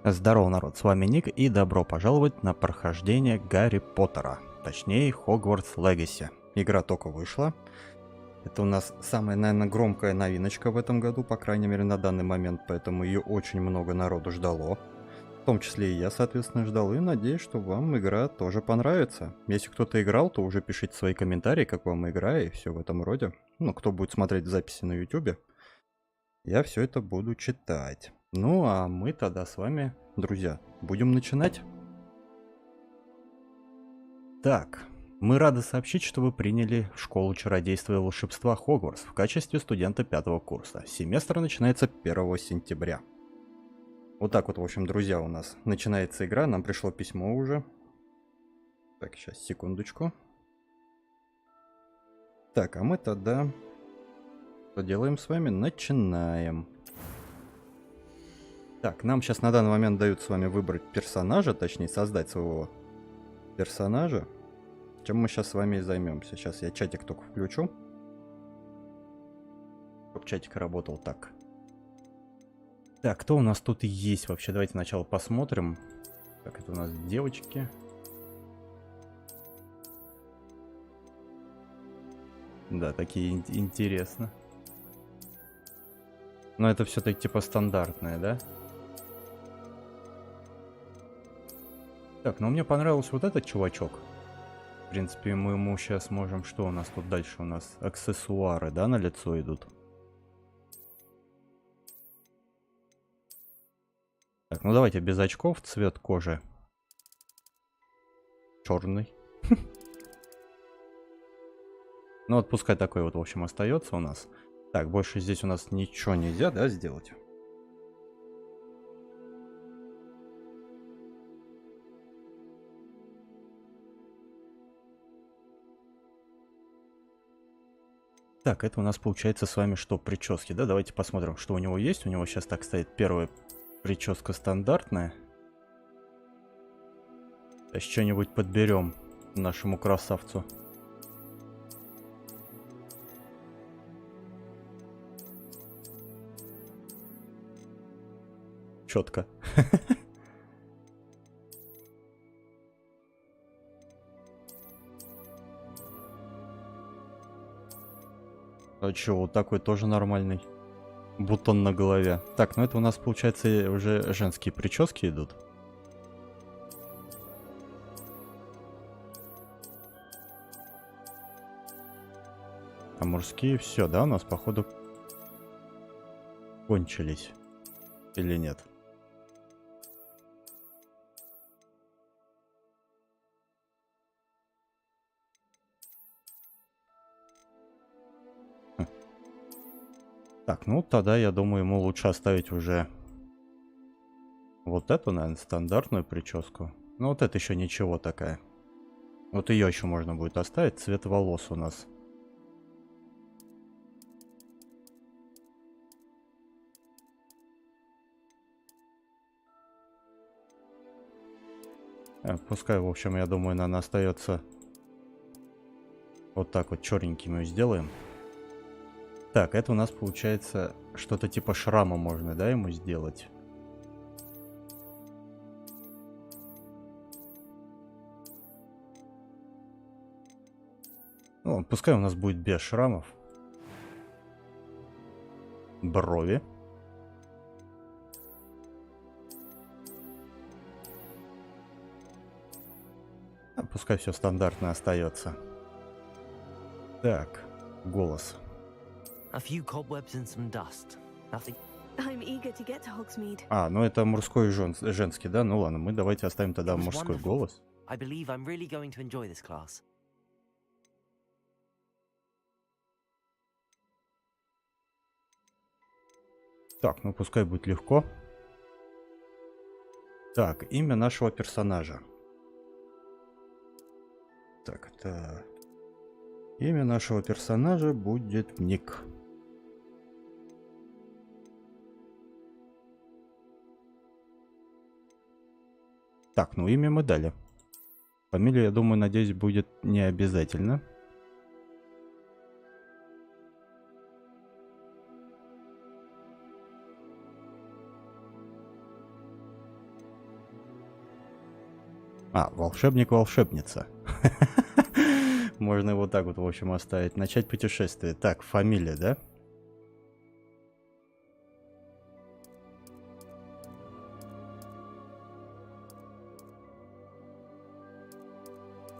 Здорово, народ, с вами Ник, и добро пожаловать на прохождение Гарри Поттера, точнее Хогвартс Легаси. Игра только вышла. Это у нас самая, наверное, громкая новиночка в этом году, по крайней мере на данный момент, поэтому ее очень много народу ждало. В том числе и я, соответственно, ждал, и надеюсь, что вам игра тоже понравится. Если кто-то играл, то уже пишите свои комментарии, как вам игра и все в этом роде. Ну, кто будет смотреть записи на YouTube, я все это буду читать. Ну, а мы тогда с вами, друзья, будем начинать. Так, мы рады сообщить, что вы приняли в школу чародейства и волшебства Хогвартс в качестве студента 5-го курса. Семестр начинается 1 сентября. Вот так вот, в общем, друзья, у нас начинается игра. Нам пришло письмо уже. Так, сейчас, секундочку. Так, а мы тогда что делаем с вами? Начинаем. Так, нам сейчас на данный момент дают с вами выбрать персонажа, точнее создать своего персонажа. Чем мы сейчас с вами и займемся. Сейчас я чатик только включу. Чтобы чатик работал так. Так, кто у нас тут есть вообще? Давайте сначала посмотрим. Так, это у нас девочки. Да, такие интересно. Но это все-таки типа стандартное, да? Так, ну мне понравился вот этот чувачок. В принципе, мы ему сейчас можем... Что у нас тут дальше? У нас аксессуары, да, на лицо идут? Так, ну давайте без очков. Цвет кожи черный. Ну вот пускай такой вот, в общем, остается у нас. Так, больше здесь у нас ничего нельзя, да, сделать? Так, это у нас получается с вами что, прически, да? Давайте посмотрим, что у него есть. У него сейчас так стоит первая прическа стандартная. Сейчас что-нибудь подберем нашему красавцу. Четко. А чё, вот такой тоже нормальный. Бутон на голове. Так, ну это у нас, получается, уже женские прически идут. А мужские все, да, у нас, походу, кончились. Или нет? Так, ну тогда, я думаю, ему лучше оставить уже вот эту, наверное, стандартную прическу. Ну вот это еще ничего такая. Вот ее еще можно будет оставить. Цвет волос у нас. Пускай, в общем, я думаю, наверное, остается вот так вот черненьким ее сделаем. Так, это у нас получается что-то типа шрама можно, да, ему сделать? Ну, пускай у нас будет без шрамов. Брови. Пускай все стандартно остается. Так, голос. Ну это мужской и женский, да? Ну ладно, мы давайте оставим тогда мужской голос. Так, ну пускай будет легко. Так, имя нашего персонажа. Так, это... Имя нашего персонажа будет Ник. Так, ну имя мы дали. Фамилия, я думаю, надеюсь, будет не обязательно. А, волшебник-волшебница. Можно его так вот, в общем, оставить. Начать путешествие. Так, фамилия, да?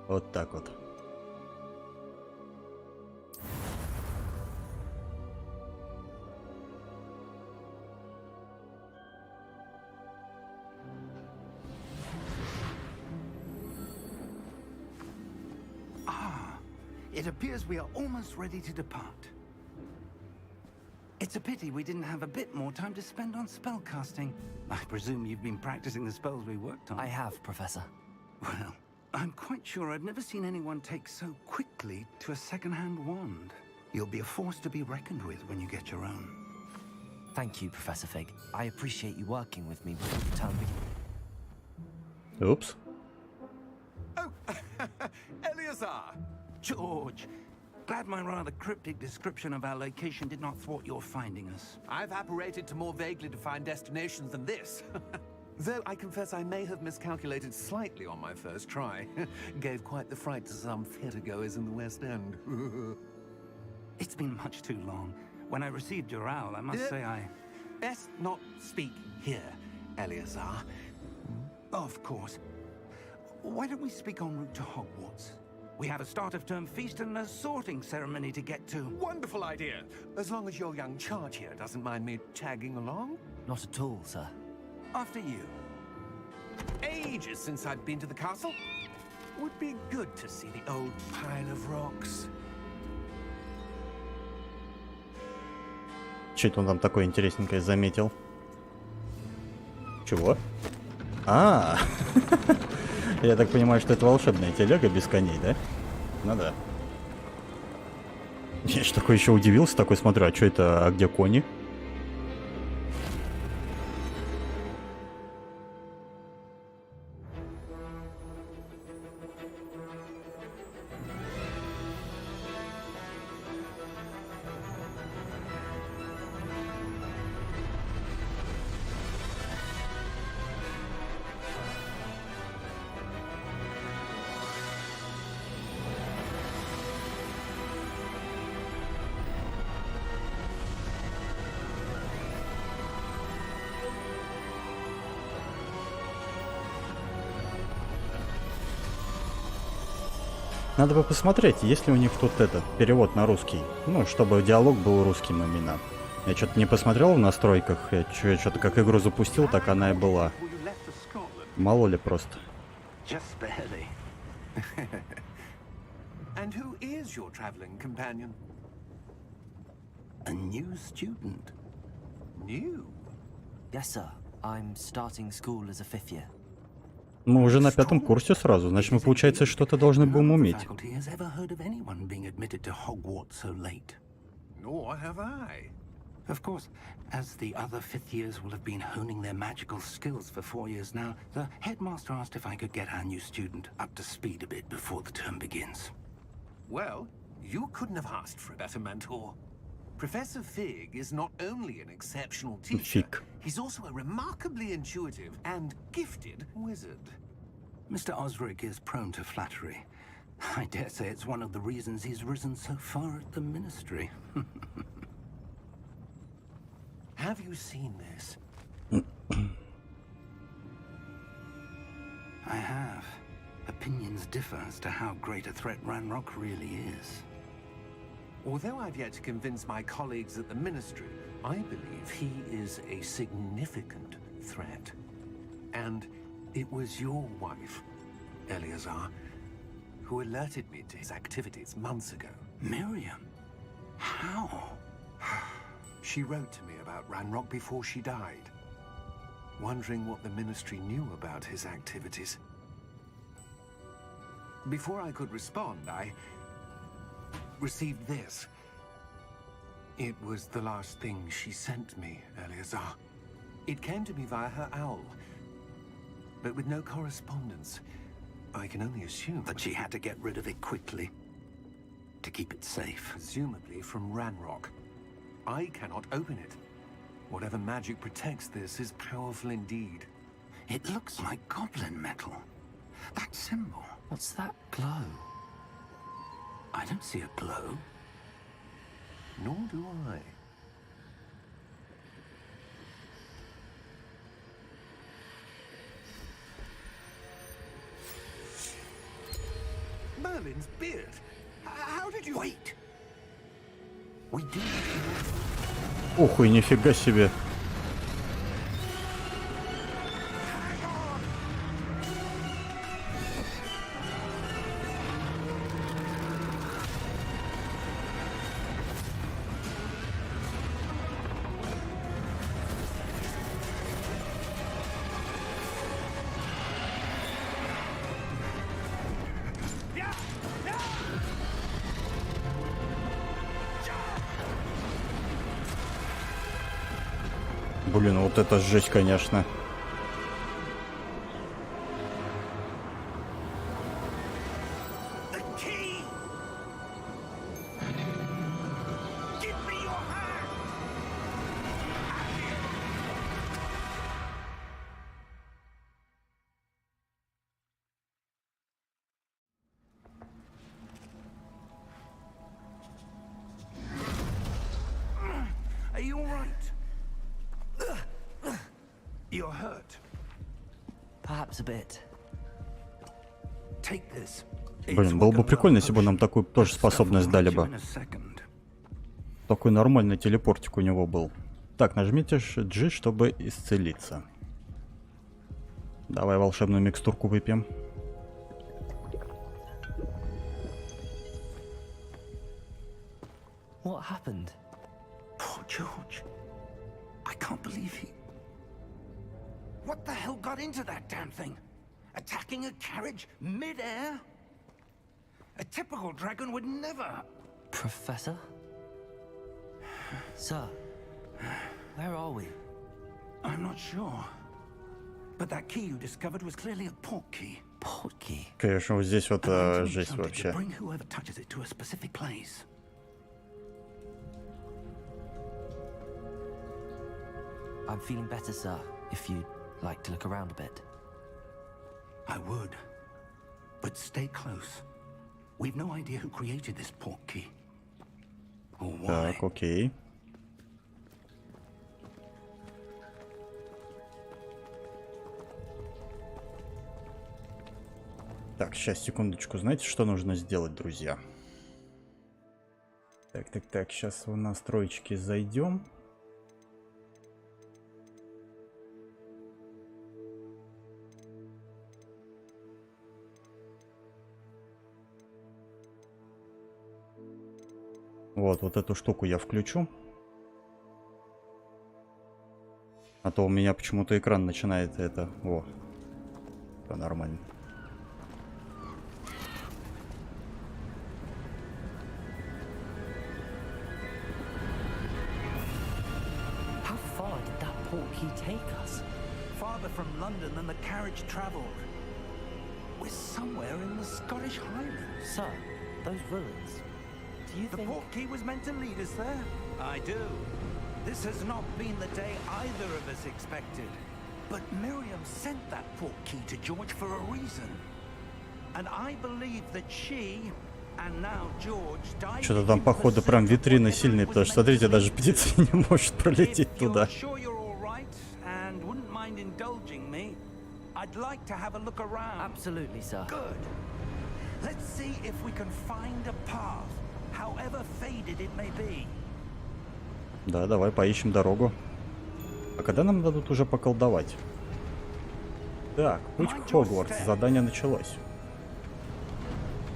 Вот так вот. It appears we are almost ready to depart. It's a pity we didn't have a bit more time to spend on spellcasting. I presume you've been practicing the spells we worked on. I have, Professor. Well, I'm quite sure I've never seen anyone take so quickly to a second-hand wand. You'll be a force to be reckoned with when you get your own. Thank you, Professor Fig. I appreciate you working with me before the term begins. Oops. Oh, Eleazar! George, glad my rather cryptic description of our location did not thwart your finding us. I've apparated to more vaguely defined destinations than this. Though I confess I may have miscalculated slightly on my first try. Gave quite the fright to some theatregoers in the West End. It's been much too long. When I received your owl, I must say I... Best not speak here, Eleazar. Of course. Why don't we speak en route to Hogwarts? We have a start-of-term feast and a sorting ceremony to get to. Wonderful idea. As long as your young charge here doesn't mind me tagging along. Not at all, sir. After you. Ages since I've been to the castle. Would be good to see the old pile of rocks. Что-то он там такое интересненькое заметил. Чего? А, я так понимаю, что это волшебная телега без коней, да? Ну да. Я ж такой еще удивился, такой смотрю, а что это, а где кони? Надо бы посмотреть, есть ли у них тут этот перевод на русский. Ну, чтобы диалог был русским именно. Я что-то не посмотрел в настройках. Я что-то как игру запустил, так она и была. Мало ли просто. Just barely. And who is your traveling companion? A new student. New? Yes, sir. I'm starting school as a 5th year. Мы уже на 5-м курсе сразу, значит мы, получается, что-то должны будем уметь. Faculty has ever heard of anyone being admitted to Hogwarts so late. Nor have I. Of course, as the other 5th years will have been honing their magical skills for 4 years now, the headmaster asked if I could get our new student up to speed a bit before the term begins. Well, you couldn't have asked for a better mentor. Professor Fig is not only an exceptional teacher, he's also a remarkably intuitive and gifted wizard. Mr. Osric is prone to flattery. I dare say it's one of the reasons he's risen so far at the ministry. Have you seen this? I have. Opinions differ as to how great a threat Ranrock really is. Although I've yet to convince my colleagues at the Ministry, I believe he is a significant threat. And it was your wife, Eleazar, who alerted me to his activities months ago. Miriam? How? She wrote to me about Ranrock before she died, wondering what the Ministry knew about his activities. Before I could respond, I received this. It was the last thing she sent me, Eleazar. It came to me via her owl, but with no correspondence. I can only assume That she had to get rid of it quickly to keep it safe. presumably from Ranrock. I cannot open it. Whatever magic protects this is powerful indeed. It looks like goblin metal. That symbol. What's that glow? I don't see a glow. Nor do I. Merlin's beard. How did you... Wait. We do. Ух, и нифига себе. Блин, вот это жесть, конечно. The key. Give me your hand. Are you all right? You're hurt. Perhaps a bit. Take this. Блин, было бы прикольно, если бы нам такую тоже способность дали бы. Такой нормальный телепортик у него был. Так, нажмите G, чтобы исцелиться. Давай волшебную микстурку выпьем. What happened? Poor George. I can't believe he... What the hell got into that damn thing? Attacking a carriage mid-air? A typical dragon would never... Professor? Sir, where are we? I'm not sure. But that key you discovered was clearly a port key. Port key? Конечно, вот здесь вот And meant to be жесть something to вообще. bring whoever touches it to a specific place. I'm feeling better, sir, if you'd like to look around a bit. I would. But stay close. We've no idea who created this port key. Or why. Так, окей. Так, сейчас, секундочку. Знаете, что нужно сделать, друзья? Так, сейчас в настройки зайдем. Вот эту штуку я включу. А то у меня почему-то экран начинает это... Во. Все нормально. How far did that port key take us? Farther from London than the carriage travelled. We're somewhere in the Scottish Highlands. Sir, those ruins. Do you The think... port key was meant to lead us there? I do. This has not been the day either of us expected. But Miriam sent that port key to George for a reason. And I believe that she, and now George, died... Что-то там, походу, прям витрины сильные, потому что, смотрите, даже птица не может пролететь туда. Absolutely, sir. Good. Let's see if we can find a path, however faded it may be. Да, давай поищем дорогу. А когда нам дадут уже поколдовать? Так, путь в Хогвартс. Задание началось.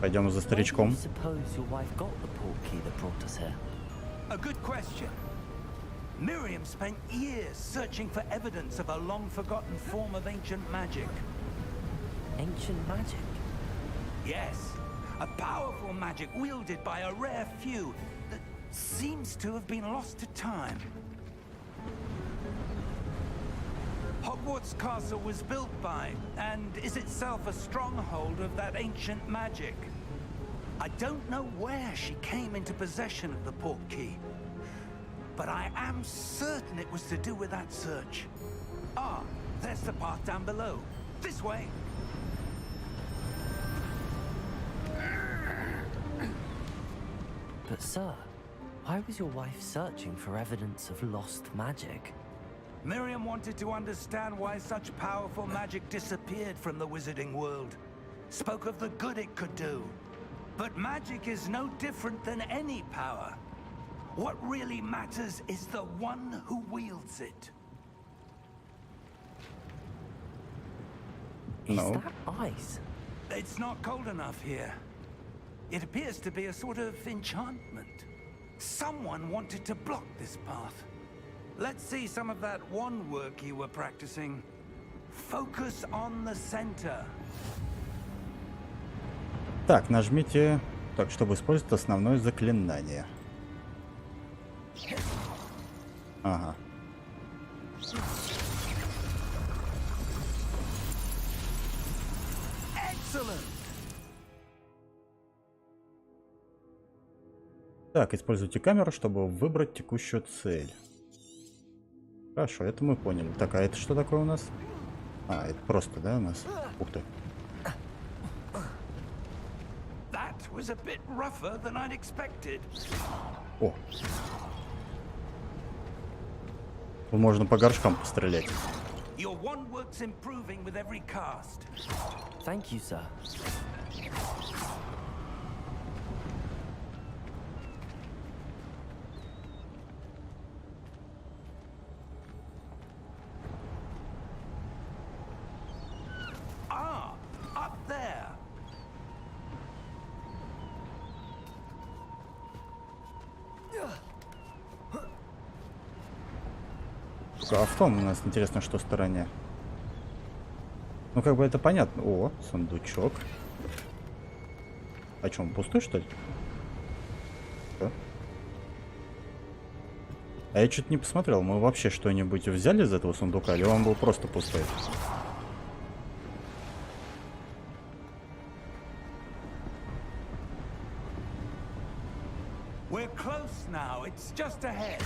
Пойдем за старичком. A good question. Miriam spent years searching for evidence of a long-forgotten form of ancient magic. Ancient magic? Yes, a powerful magic wielded by a rare few that seems to have been lost to time. Hogwarts Castle was built by, and is itself a stronghold of that ancient magic. I don't know where she came into possession of the port key, but I am certain it was to do with that search. Ah, there's the path down below. This way. But sir, why was your wife searching for evidence of lost magic? Miriam wanted to understand why such powerful magic disappeared from the wizarding world. Spoke of the good it could do. But magic is no different than any power. What really matters is the one who wields it. Is No. that ice? It's not cold enough here. It appears to be a sort of enchantment. Someone wanted to block this path. Let's see some of that wand work you were practicing. Focus on the center. Так, нажмите, так, чтобы использовать основное заклинание. Ага. Excellent. Так, используйте камеру, чтобы выбрать текущую цель. Хорошо, это мы поняли. Так, а это что такое у нас? А, это просто, да, у нас? Ух ты. That was a bit rougher than I'd expected. О. Тут можно по горшкам пострелять. Your wand work's improving with every cast. Thank you, sir. Ah, up there. А в том у нас интересно, что стороне. Ну, как бы это понятно. О, сундучок. А что, он пустой, что ли? Что? А я что-то не посмотрел. Мы вообще что-нибудь взяли из этого сундука, или он был просто пустой? We're close now. It's just ahead.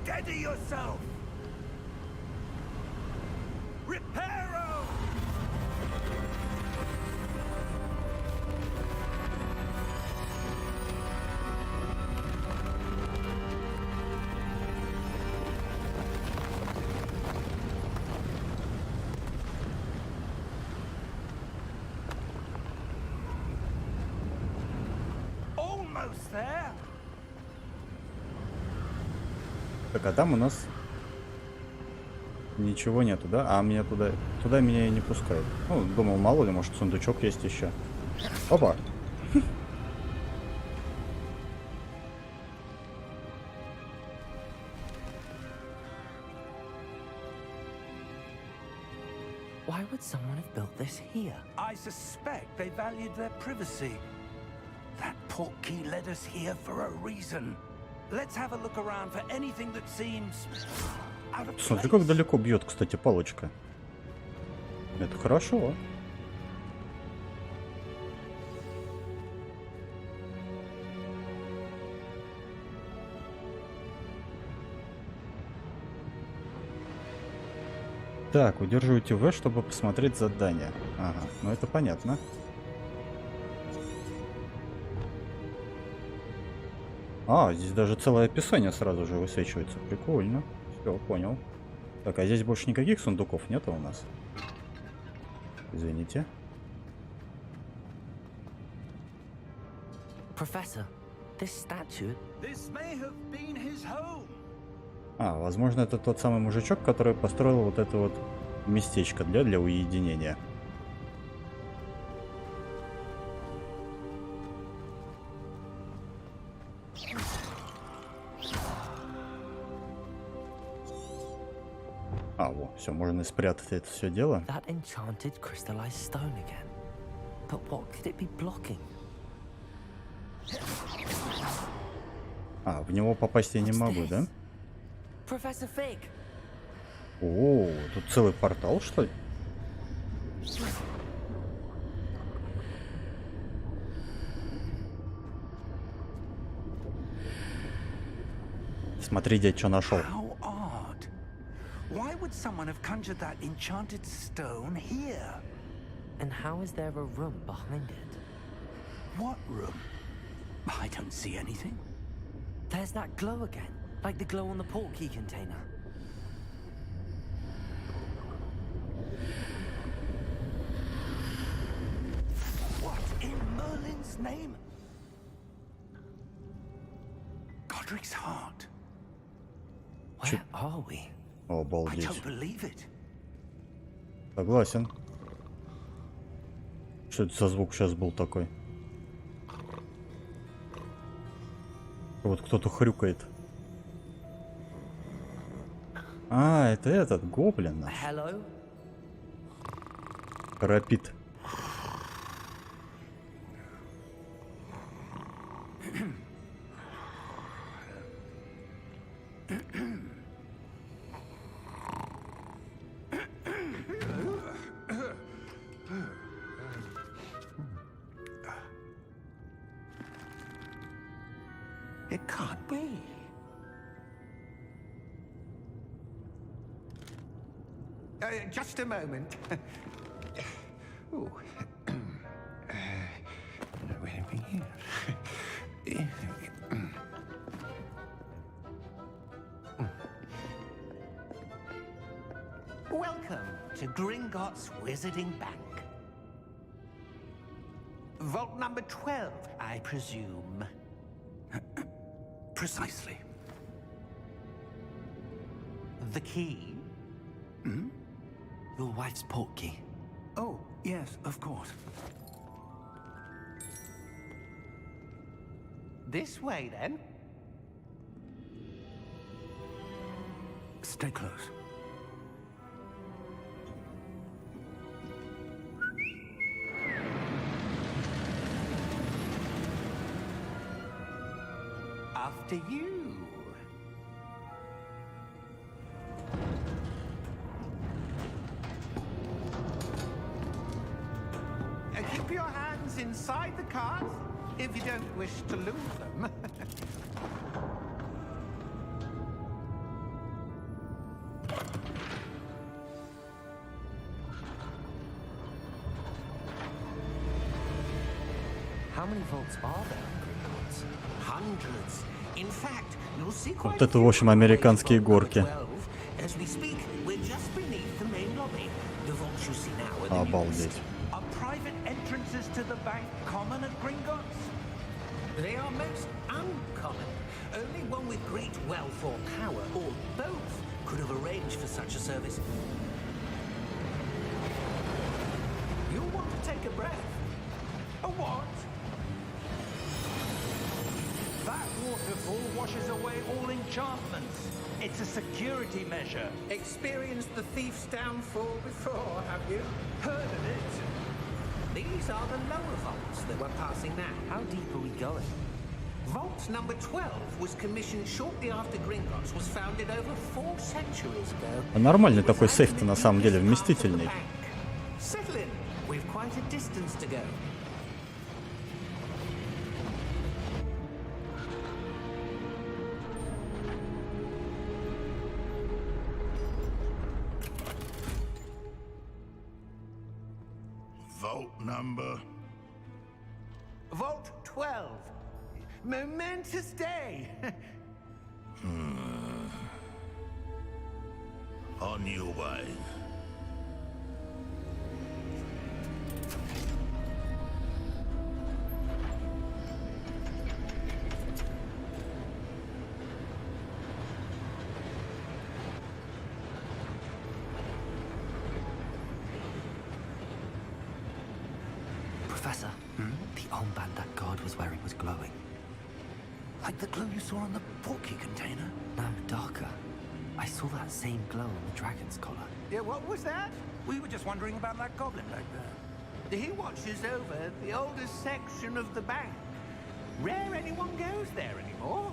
Steady yourself. Reparo. Almost there. Так, а там у нас ничего нету, да? А меня туда меня и не пускают. Ну, думал, мало ли, может, сундучок есть еще. Опа! Why would someone have built this here? I suspect they valued their privacy. That portkey led us here for a reason. Let's have a look around for anything that seems out of Смотри, place. как далеко бьет, кстати, палочка. Это хорошо. Так, удерживайте В, чтобы посмотреть задание. Ага, ну это понятно. А, здесь даже целое описание сразу же высвечивается. Прикольно. Все, понял. Так, а здесь больше никаких сундуков нету у нас? Извините. Professor, this statue... This may have been his home. А, возможно, это тот самый мужичок, который построил вот это вот местечко для уединения. А, вот, все, можно и спрятать это все дело. That enchanted crystallized stone again. But what could it be blocking? А, в него попасть я не What's могу, this? да? Professor Fig! О, тут целый портал, что ли? Смотри, дядь, что нашел. How odd. Why would someone have conjured that enchanted stone here? And how is there a room behind it? What room? I don't see anything. There's that glow again, like the glow on the portkey container. What in Merlin's name? Godric's heart. Where are we? I Обалдеть. don't believe it. Согласен. Что это за звук сейчас был такой? Вот кто-то хрюкает. А, это этот, гоблин наш. Hello? Храпит. It can't be. Just a moment. Ooh. Wait a minute. Welcome to Gringotts Wizarding Bank. Vault number 12, I presume. Precisely. The key? Your wife's portkey. Oh, yes, of course. This way, then. Stay close. After you. Keep your hands inside the cart if you don't wish to lose them. How many vaults are there in Gringotts? Hundreds. In fact, you'll see quite Вот это, в общем, американские горки. As we speak, we're just beneath the main lobby. The vaults you see now are the Обалдеть. newest. Are private entrances to the bank common at Gringotts? They are most uncommon. Only one with great wealth or power, or both, could have arranged for such a service. You'll want to take a breath. A what? That waterfall washes away all enchantments. It's a security measure. Experienced the thief's downfall before, have you? Heard of it? These are the lower vaults that we're passing now. How deep are we going? Vault number 12 was commissioned shortly after Gringotts was founded over 4 centuries ago. Нормальный такой сейф-то на самом деле, вместительный. Settle in. We've quite a distance to go. Vault number. Vault 12. Momentous day. On your way. Professor, the armband that guard was wearing was glowing. Like the glow you saw on the portkey container? No, darker. I saw that same glow on the dragon's collar. Yeah, what was that? We were just wondering about that goblin back there. He watches over the oldest section of the bank. Rare anyone goes there anymore.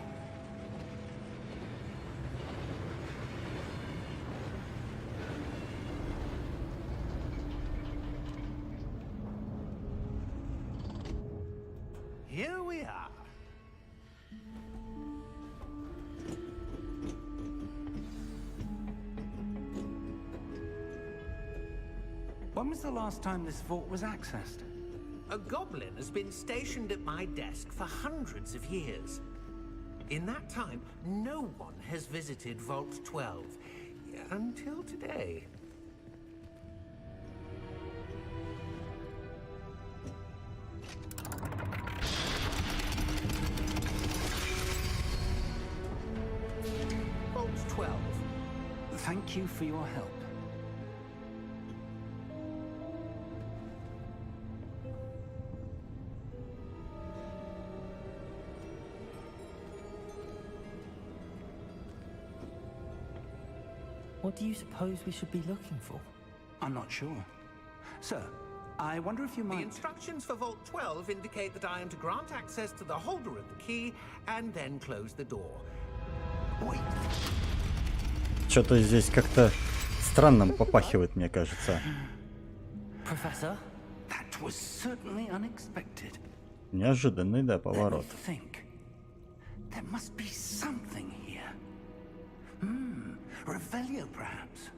Here we are. When was the last time this vault was accessed? A goblin has been stationed at my desk for hundreds of years. In that time, no one has visited Vault 12 until today. Vault 12. Thank you for your help. What do you suppose we should be looking for? I'm not sure. Sir, I wonder if you The might... instructions for Vault 12 indicate that I am to grant access to the holder of the key and then close the door. Wait. Что-то здесь как-то странным попахивает, мне кажется. Professor? That was certainly unexpected. Неожиданный, да, Let me поворот. think. There must be something here. Revelio, perhaps?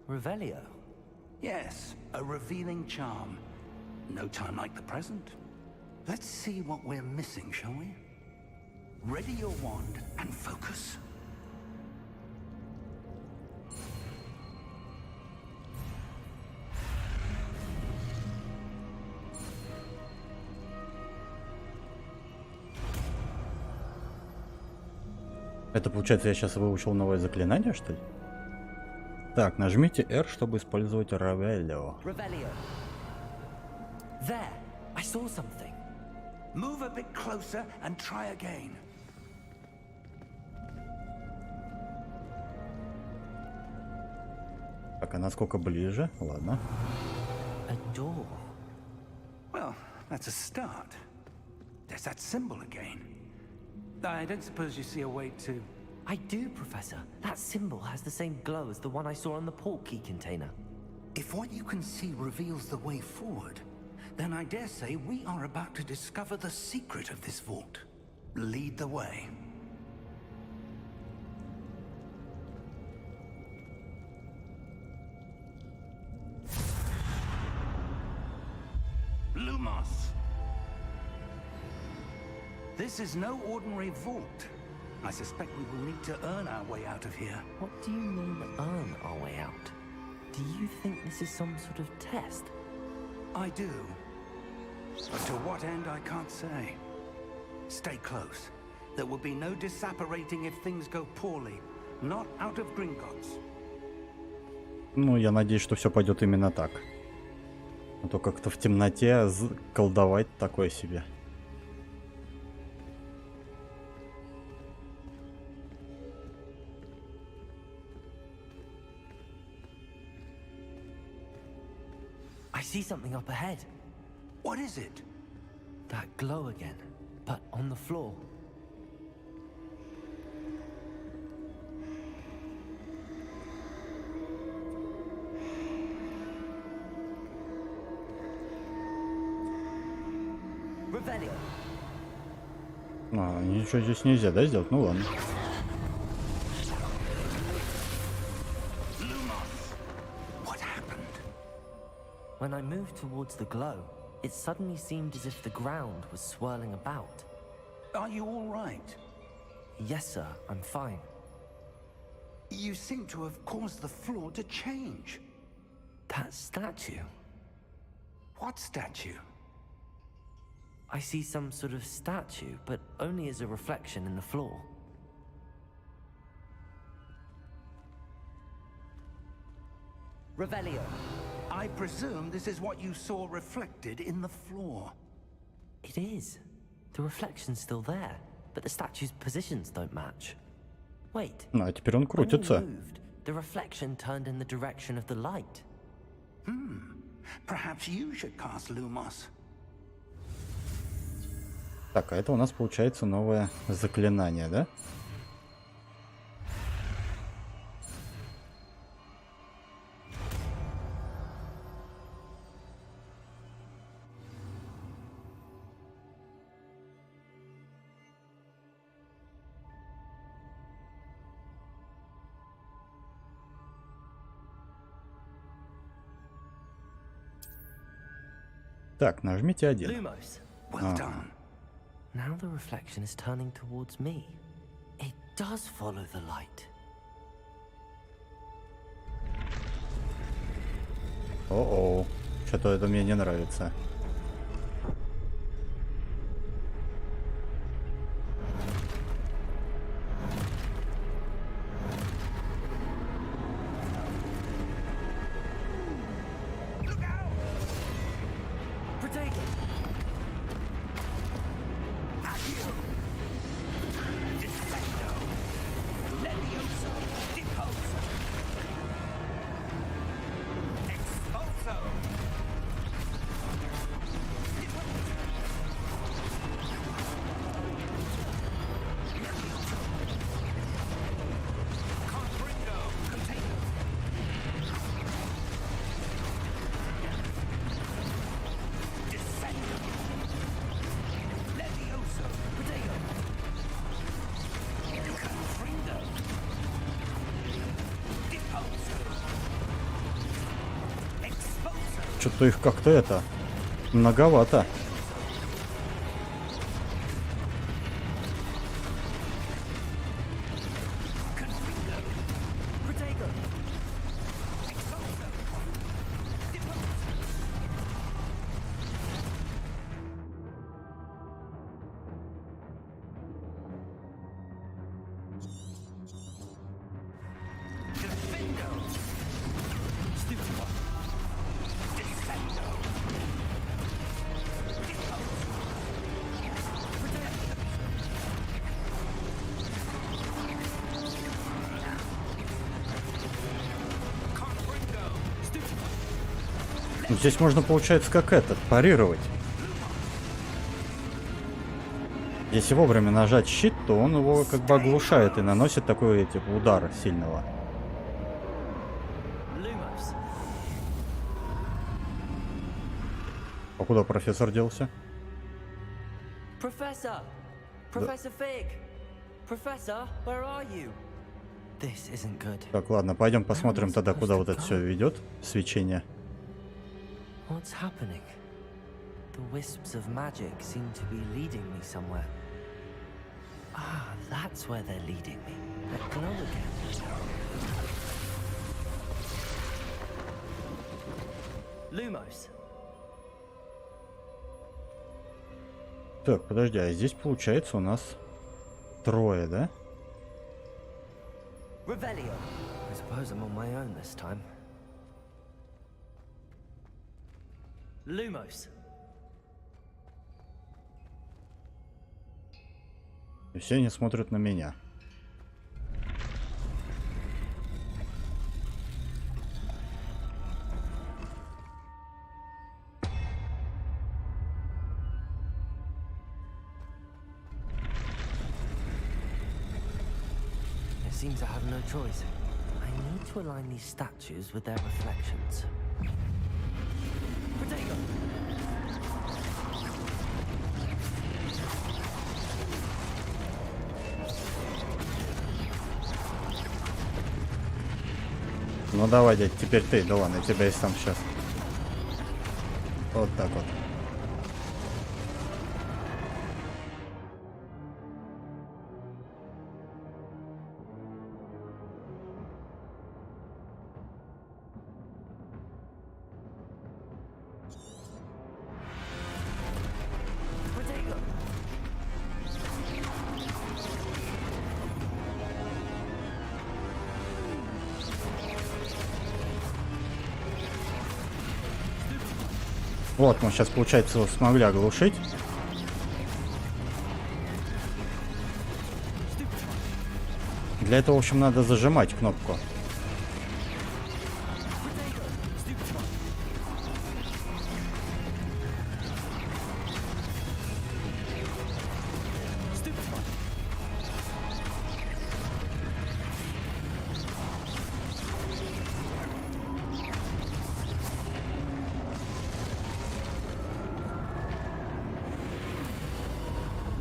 Revelio? Yes, a revealing charm. No time like the present. Let's see what we're missing, shall we? Ready your wand and focus. Это получается, я сейчас выучил новое заклинание, что ли? Так, нажмите R, чтобы использовать Revelio. Revelio. There! I saw something. Move a bit closer and try again. Так, а насколько ближе? Ладно. A door. Well, that's a start. There's that symbol again. I don't suppose you see a way to... I do, Professor. That symbol has the same glow as the one I saw on the port key container. If what you can see reveals the way forward, then I dare say we are about to discover the secret of this vault. Lead the way. Lumos! This is no ordinary vault. I suspect we will need to earn our way out of here. What do you mean, earn our way out? Do you think this is some sort of test? I do. But to what end, I can't say. Stay close. There will be no disapparating if things go poorly. Not out of Gringotts. Ну, я надеюсь, что все пойдет именно так. А то как-то в темноте колдовать такое себе. I see something up ahead. What is it? That glow again, but on the floor. Revelio. А, ничего здесь нельзя, да, сделать? Ну ладно. What happened? When I moved towards the glow, it suddenly seemed as if the ground was swirling about. Are you all right? Yes, sir, I'm fine. You seem to have caused the floor to change. That statue. What statue? I see some sort of statue, but only as a reflection in the floor. Revelio. I presume this is what you saw reflected in the floor. It is. The reflection's still there, but the statue's positions don't match. Wait. Ну, а теперь он When he крутится. moved, the reflection turned in the direction of the light. Perhaps you should cast Lumos. Так, а это у нас получается новое заклинание, да? Так, нажмите 1. Lumos. Well done. Now the reflection is turning towards me. It does follow the light. О-о, что-то это мне не нравится. Potato. Что-то их как-то это многовато. Ну, здесь можно, получается, как этот, парировать. Если вовремя нажать щит, то он его как бы оглушает и наносит такой типа удар сильного. Lumos. А куда профессор делся? Professor! Professor Fig! Professor, where are you? This isn't good. Так, ладно, пойдем посмотрим тогда, куда вот это все ведет, свечение. What's happening? The wisps of magic seem to be leading me somewhere. Ah, that's where they're leading me. That glow again. Lumos. Так, подожди, а здесь получается у нас трое, да? Revelio. I suppose I'm on my own this time. Lumos. И все они смотрят на меня. It seems I have no choice. I need to align these statues with their reflections. Potato. Ну давай, дядь, теперь ты. Да ладно, я тебя и сам сейчас. Вот так вот. Potato. Вот, мы сейчас, получается, его смогли оглушить. Для этого, в общем, надо зажимать кнопку.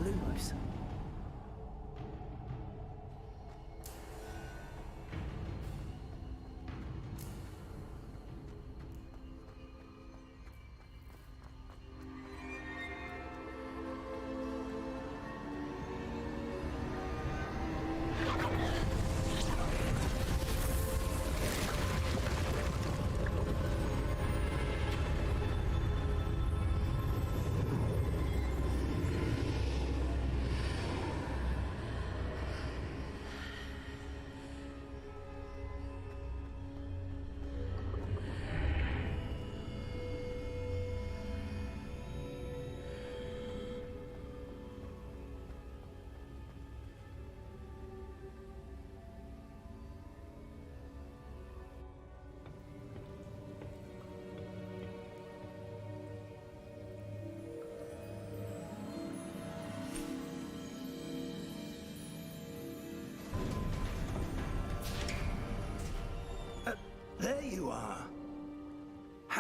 Lumos.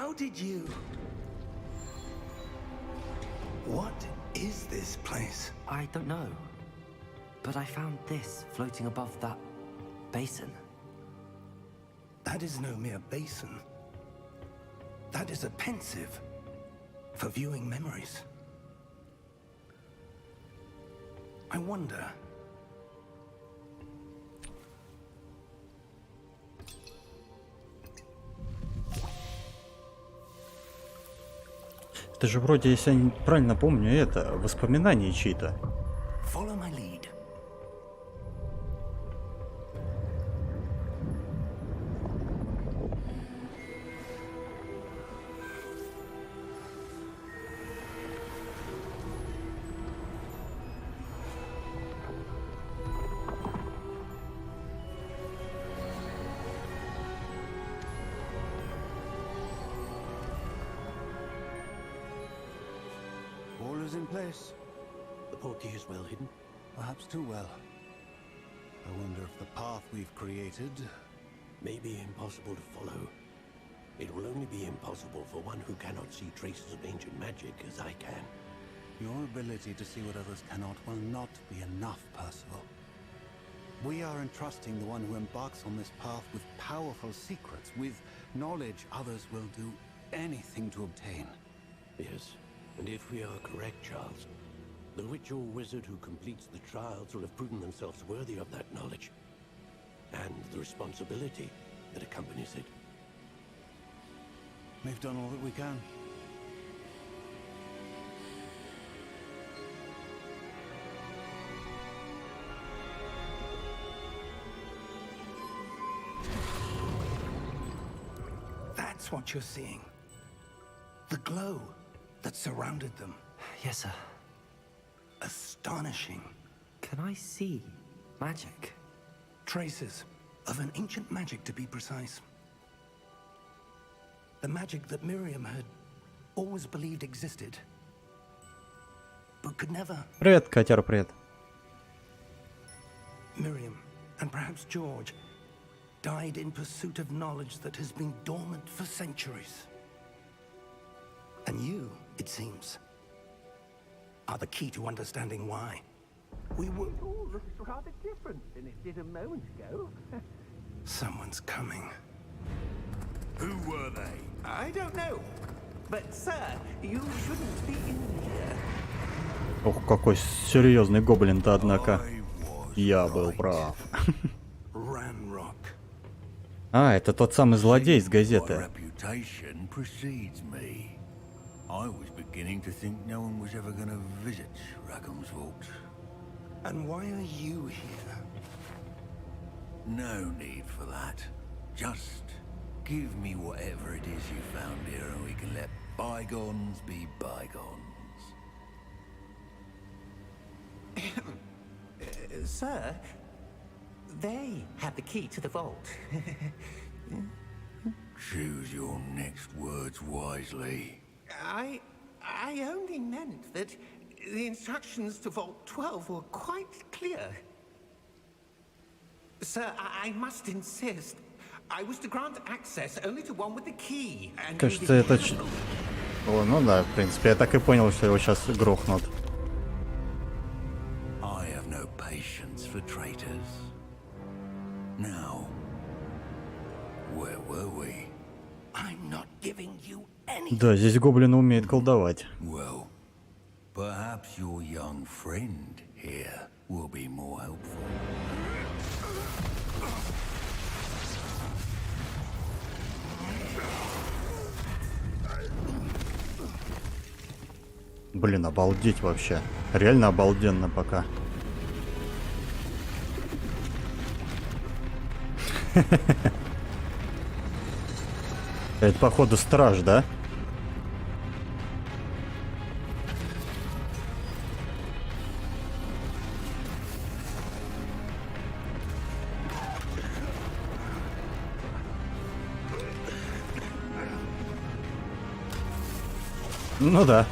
How did you... What is this place? I don't know. But I found this floating above that basin. That is no mere basin. That is a pensive for viewing memories. I wonder... Это же вроде, если я правильно помню, это воспоминания чьи-то. Follow my lead. All is in place. The portkey is well hidden. Perhaps too well. I wonder if the path we've created may be impossible to follow. It will only be impossible for one who cannot see traces of ancient magic as I can. Your ability to see what others cannot will not be enough, Percival. We are entrusting the one who embarks on this path with powerful secrets, with knowledge others will do anything to obtain. Yes, and if we are correct, Charles, the witch or wizard who completes the trials will have proven themselves worthy of that knowledge, and the responsibility that accompanies it. We've done all that we can. That's what you're seeing. The glow that surrounded them. Yes, sir. Astonishing. Can I see magic? Traces of an ancient magic, to be precise. The magic that Miriam had always believed existed, but could never. Привет, котяра, привет. Miriam, and perhaps George, died in pursuit of knowledge that has been dormant for centuries. And you, it seems, are the key to understanding why. We were... It all looks rather different than it did a moment ago. Someone's coming. Who were they? I don't know. But, sir, you shouldn't be in here. Ох, какой серьезный гоблин-то, однако. Я был прав. Ranrock. А, это тот самый злодей из газеты. Reputation precedes me. I was beginning to think no one was ever going to visit Rackham's vault. And why are you here? No need for that. Just give me whatever it is you found here and we can let bygones be bygones. Sir, they have the key to the vault. Choose your next words wisely. I only meant that the instructions to Vault 12 were quite clear. Sir, I must insist. I was to grant access only to one with the key. And Кажется, это... О, ну да, в принципе, я так и понял, что его сейчас грохнут. I have no patience for traitors. Now, where were we? I'm not giving you any. Да, здесь гоблины умеют колдовать. Well, perhaps your young friend here will be more helpful. Блин, обалдеть вообще. Реально обалденно пока. Это, походу, страж, да? Ну да.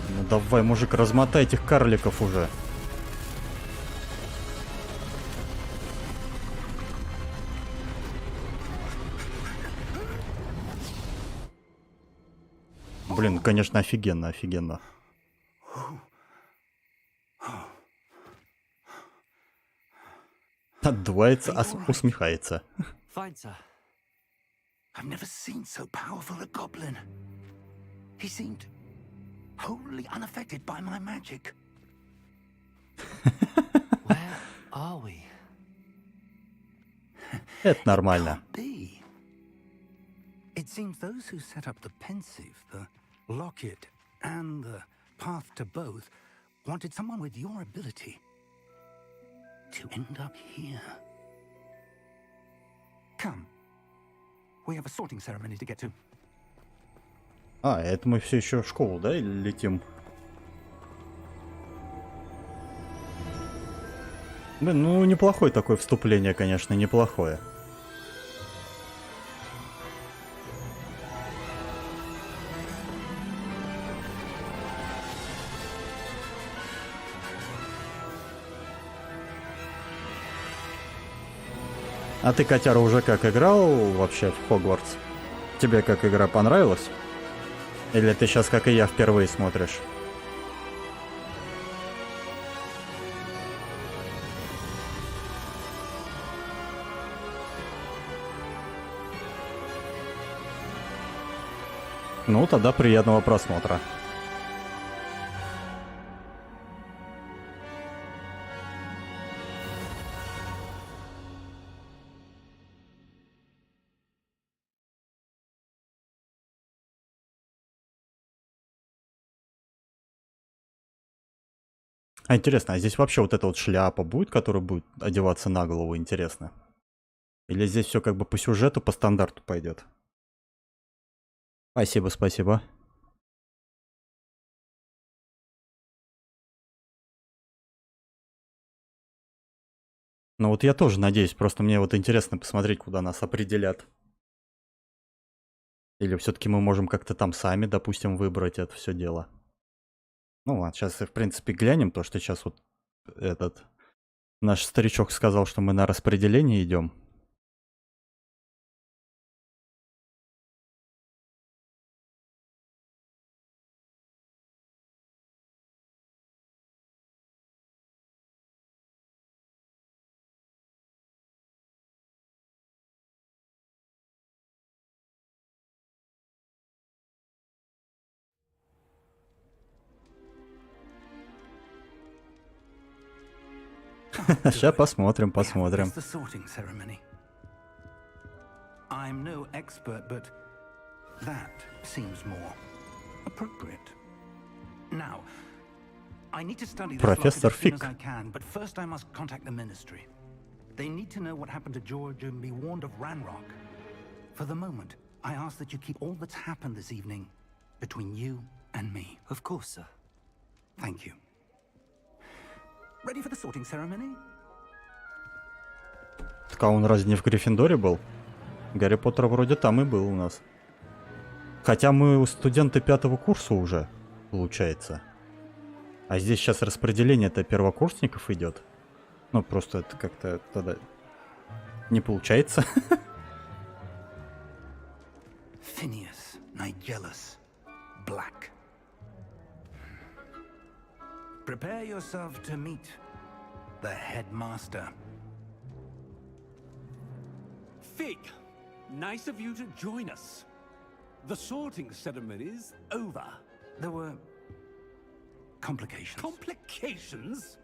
Ну давай, мужик, размотай этих карликов уже. Блин, конечно, офигенно, офигенно. Отдувается, усмехается. Fine, sir. I've never seen so powerful a goblin. He seemed wholly unaffected by my magic. Where are we? Это нормально. Be. It seems those who set up the pensive, the locket, and the path to both wanted someone with your ability to end up here. Come. We have a sorting ceremony to get to. А, это мы все еще в школу, да, или летим? Блин, ну неплохое такое вступление, конечно, неплохое. А ты, котяра, уже как играл вообще в Хогвартс? Тебе как игра понравилась? Или ты сейчас, как и я, впервые смотришь? Ну, тогда приятного просмотра. А интересно, а здесь вообще вот эта вот шляпа будет, которая будет одеваться на голову, интересно? Или здесь все как бы по сюжету, по стандарту пойдет? Спасибо, спасибо. Ну вот я тоже надеюсь, просто мне вот интересно посмотреть, куда нас определят. Или все-таки мы можем как-то там сами, допустим, выбрать это все дело. Ну ладно, сейчас в принципе глянем, то что сейчас вот этот наш старичок сказал, что мы на распределение идем. Сейчас посмотрим, посмотрим. The sorting ceremony. I'm no expert, but that seems more appropriate. Now, I need to study this Профессор locket as soon Фиг. as I can, but first I must contact the ministry. They need to know what happened to George and be warned of Ranrock. For the moment, I ask that you keep all that's happened this evening between you and me. Of course, sir. Thank you. Ready for the sorting ceremony? Так а он разве не в Гриффиндоре был? Гарри Поттер вроде там и был у нас. Хотя мы студенты 5-го курса уже, получается. А здесь сейчас распределение-то первокурсников идет. Ну просто это как-то тогда не получается. Phineas, Nigellus, Black. Prepare yourself to meet the headmaster. Fig, nice of you to join us. The sorting ceremony's over. There were complications. Complications?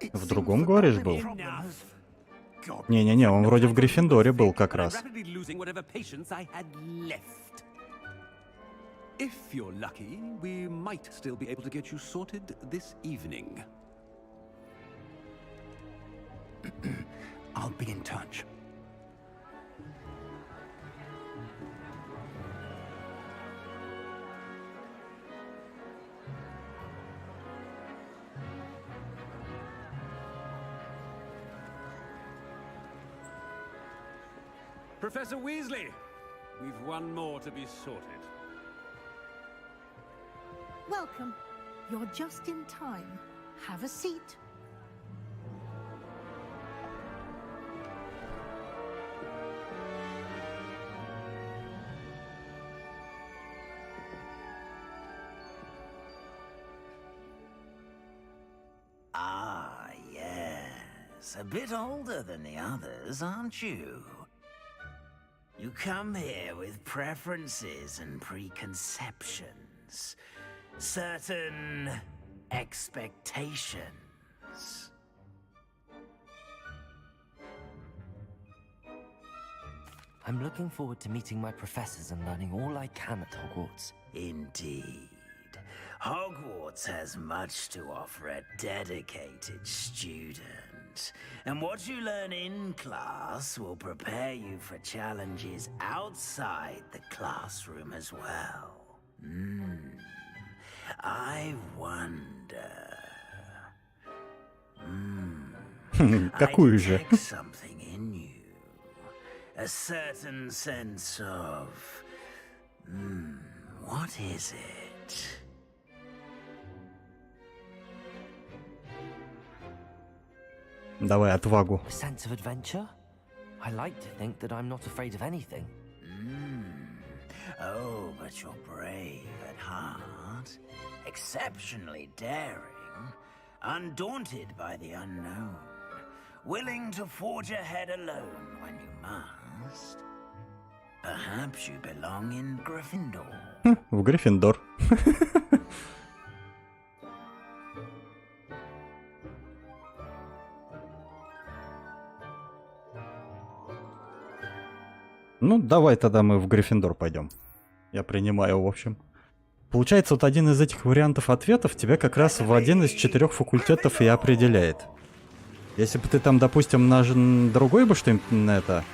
It В seems другом, the говоришь, goblin был? problem has- God, Не-не-не, он вроде в I'm Гриффиндоре был как I'm раз. rapidly losing whatever patience I had left. If you're lucky, we might still be able to get you sorted this evening. I'll be in touch. Professor Weasley, we've one more to be sorted. Welcome. You're just in time. Have a seat. Ah, yes. A bit older than the others, aren't you? You come here with preferences and preconceptions. Certain expectations. I'm looking forward to meeting my professors and learning all I can at Hogwarts. Indeed. Hogwarts has much to offer a dedicated student. And what you learn in class will prepare you for challenges outside the classroom as well. I wonder... Какую же? I detect something in you. A certain sense of... what is it? Давай отвагу. A sense of adventure? I like to think that I'm not afraid of anything. Oh, but you're brave at heart. Exceptionally daring. Undaunted by the unknown. Willing to forge ahead alone when you must. Perhaps you belong in Gryffindor. В Гриффиндор. Ну, давай тогда мы в Гриффиндор пойдем. Я принимаю, в общем. Получается, вот один из этих вариантов ответов тебя как раз в один из 4 факультетов и определяет. Если бы ты там, допустим, на другой бы что-нибудь на это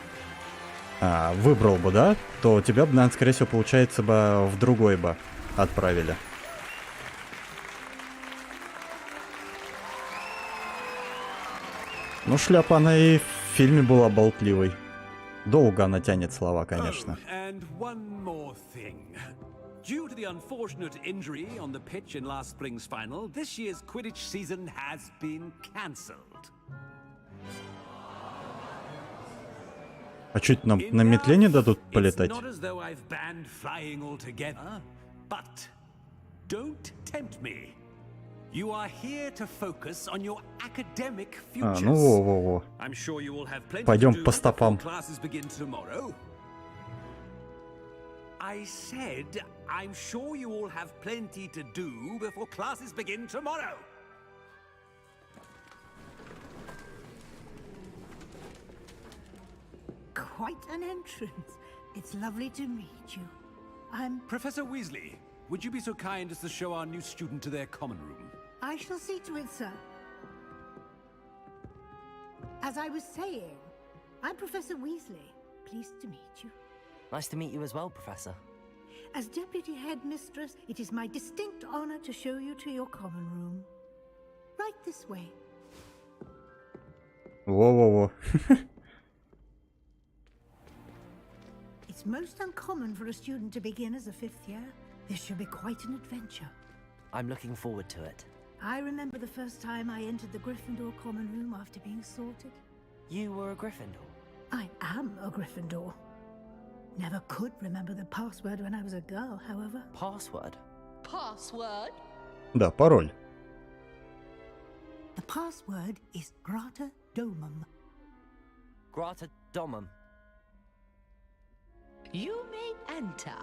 выбрал бы, да, то тебя бы, наверное, скорее всего, получается бы в другой бы отправили. Ну, шляпа, она и в фильме была болтливой. Долго она тянет слова, конечно. And one more thing. Due to the unfortunate injury on the pitch in last spring's final, this year's Quidditch season has been cancelled. А чуть на метле не дадут полетать? It's not as though I've banned flying altogether, but don't tempt me. You are here to focus on your academic futures. Ну во-во-во. I'm sure you will have plenty Пойдем to do по стопам. before classes begin tomorrow. I said, I'm sure you all have plenty to do before classes begin tomorrow. Quite an entrance. It's lovely to meet you. I'm... Professor Weasley, would you be so kind as to show our new student to their common room? I shall see to it, sir. As I was saying, I'm Professor Weasley. Pleased to meet you. Nice to meet you as well, Professor. As Deputy Headmistress, it is my distinct honor to show you to your common room. Right this way. Во-во-во. It's most uncommon for a student to begin as a 5th year. This should be quite an adventure. I'm looking forward to it. I remember the first time I entered the Gryffindor common room after being sorted. You were a Gryffindor? I am a Gryffindor. Never could remember the password when I was a girl, however. Password? Password? Да, пароль. The password is Grata Domum. Grata Domum. You may enter.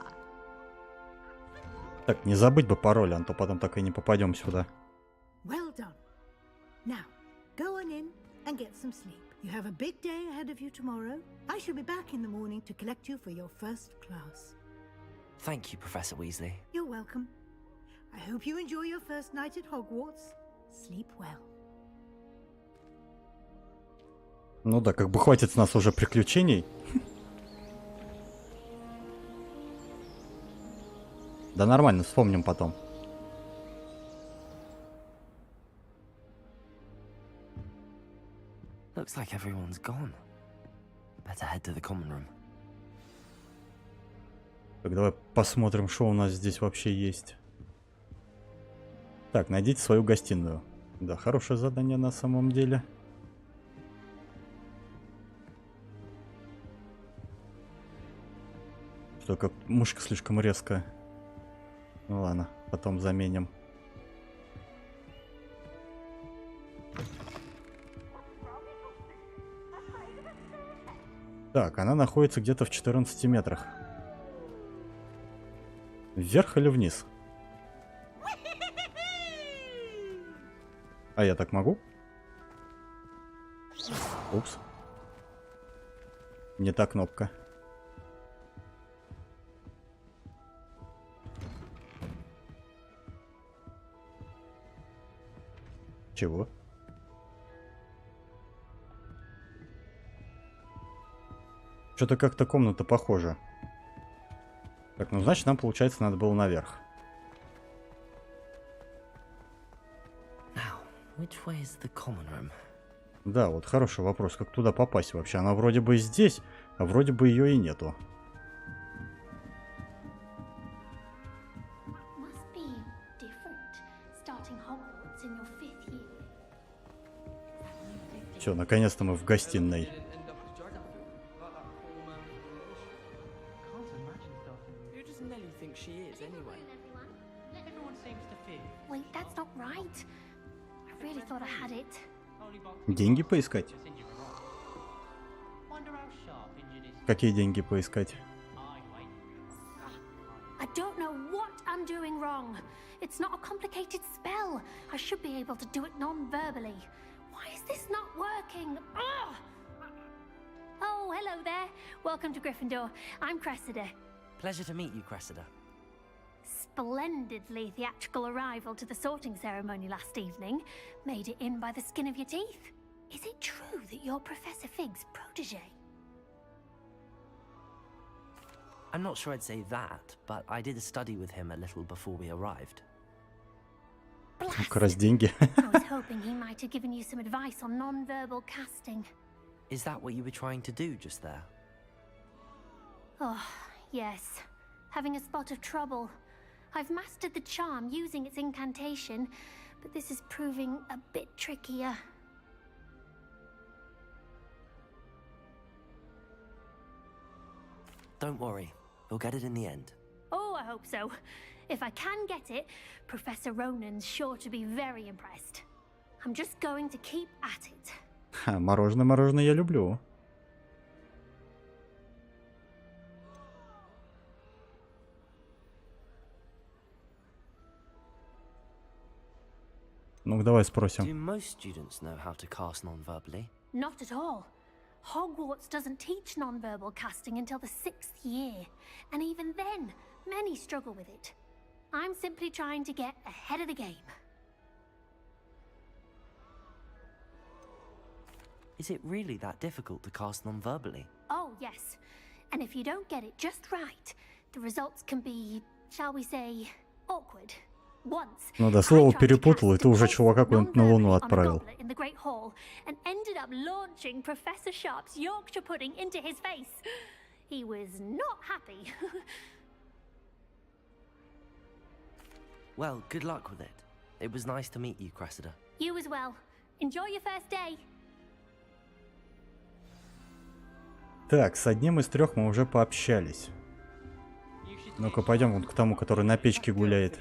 Так, не забыть бы пароль, а то потом так и не попадем сюда. Well done. Now, go on in and get some sleep. You have a big day ahead of you tomorrow. I shall be back in the morning to collect you for your first class. Thank you, Professor Weasley. You're welcome. I hope you enjoy your first night at Hogwarts. Sleep well. Ну да, как бы хватит с нас уже приключений. Да нормально, вспомним потом. Looks like everyone's gone. Better head to the common room. Так, давай посмотрим, что у нас здесь вообще есть. Так, найдите свою гостиную. Да, хорошее задание на самом деле. Только мышка слишком резкая. Ну ладно, потом заменим. Так, она находится где-то в 14 метрах. Вверх или вниз? А я так могу? Упс. Не та кнопка. Чего? Что-то как-то комната похожа. Так, ну значит, нам, получается, надо было наверх. Да, вот хороший вопрос, как туда попасть вообще. Она вроде бы здесь, а вроде бы ее и нету. Все, наконец-то мы в гостиной. Деньги поискать? Какие деньги поискать? I don't know what I'm doing wrong. It's not a complicated spell. I should be able to do it non-verbally. Why is this not working? Ugh! Oh, hello there. Welcome to Gryffindor. I'm Cressida. Pleasure to meet you, Cressida. Splendidly theatrical arrival to the sorting ceremony last evening. Made it in by the skin of your teeth. Is it true that you're Professor Fig's protege? I'm not sure I'd say that, but I did study with him a little before we arrived. Как раз деньги. I was hoping he might have given you some advice on non-verbal casting. Is that what you were trying to do just there? Oh, yes. Having a spot of trouble. I've mastered the charm using its incantation, but this is proving a bit trickier. Don't worry, we'll get it in the end. Oh, I hope so. If I can get it, Professor Ronan's sure to be very impressed. I'm just going to keep at it. Ха, мороженое я люблю. Ну, давай спросим. Do most students know how to cast non-verbally? Not at all. Hogwarts doesn't teach non-verbal casting until the 6th year, and even then, many struggle with it. I'm simply trying to get ahead of the game. Is it really that difficult to cast non-verbally? Oh, yes. And if you don't get it just right, the results can be, shall we say, awkward. Once, Ну да, слово перепутал, и ты уже чувака какой-нибудь на Луну отправил. in the Great Hall and ended up launching Professor Sharp's Yorkshire pudding into his face. He was not happy. Well, good luck with it. It was nice to meet you, Cressida. You as well. Enjoy your first day. Так, с одним из трех мы уже пообщались. Ну-ка, пойдем вон к тому, который на печке гуляет.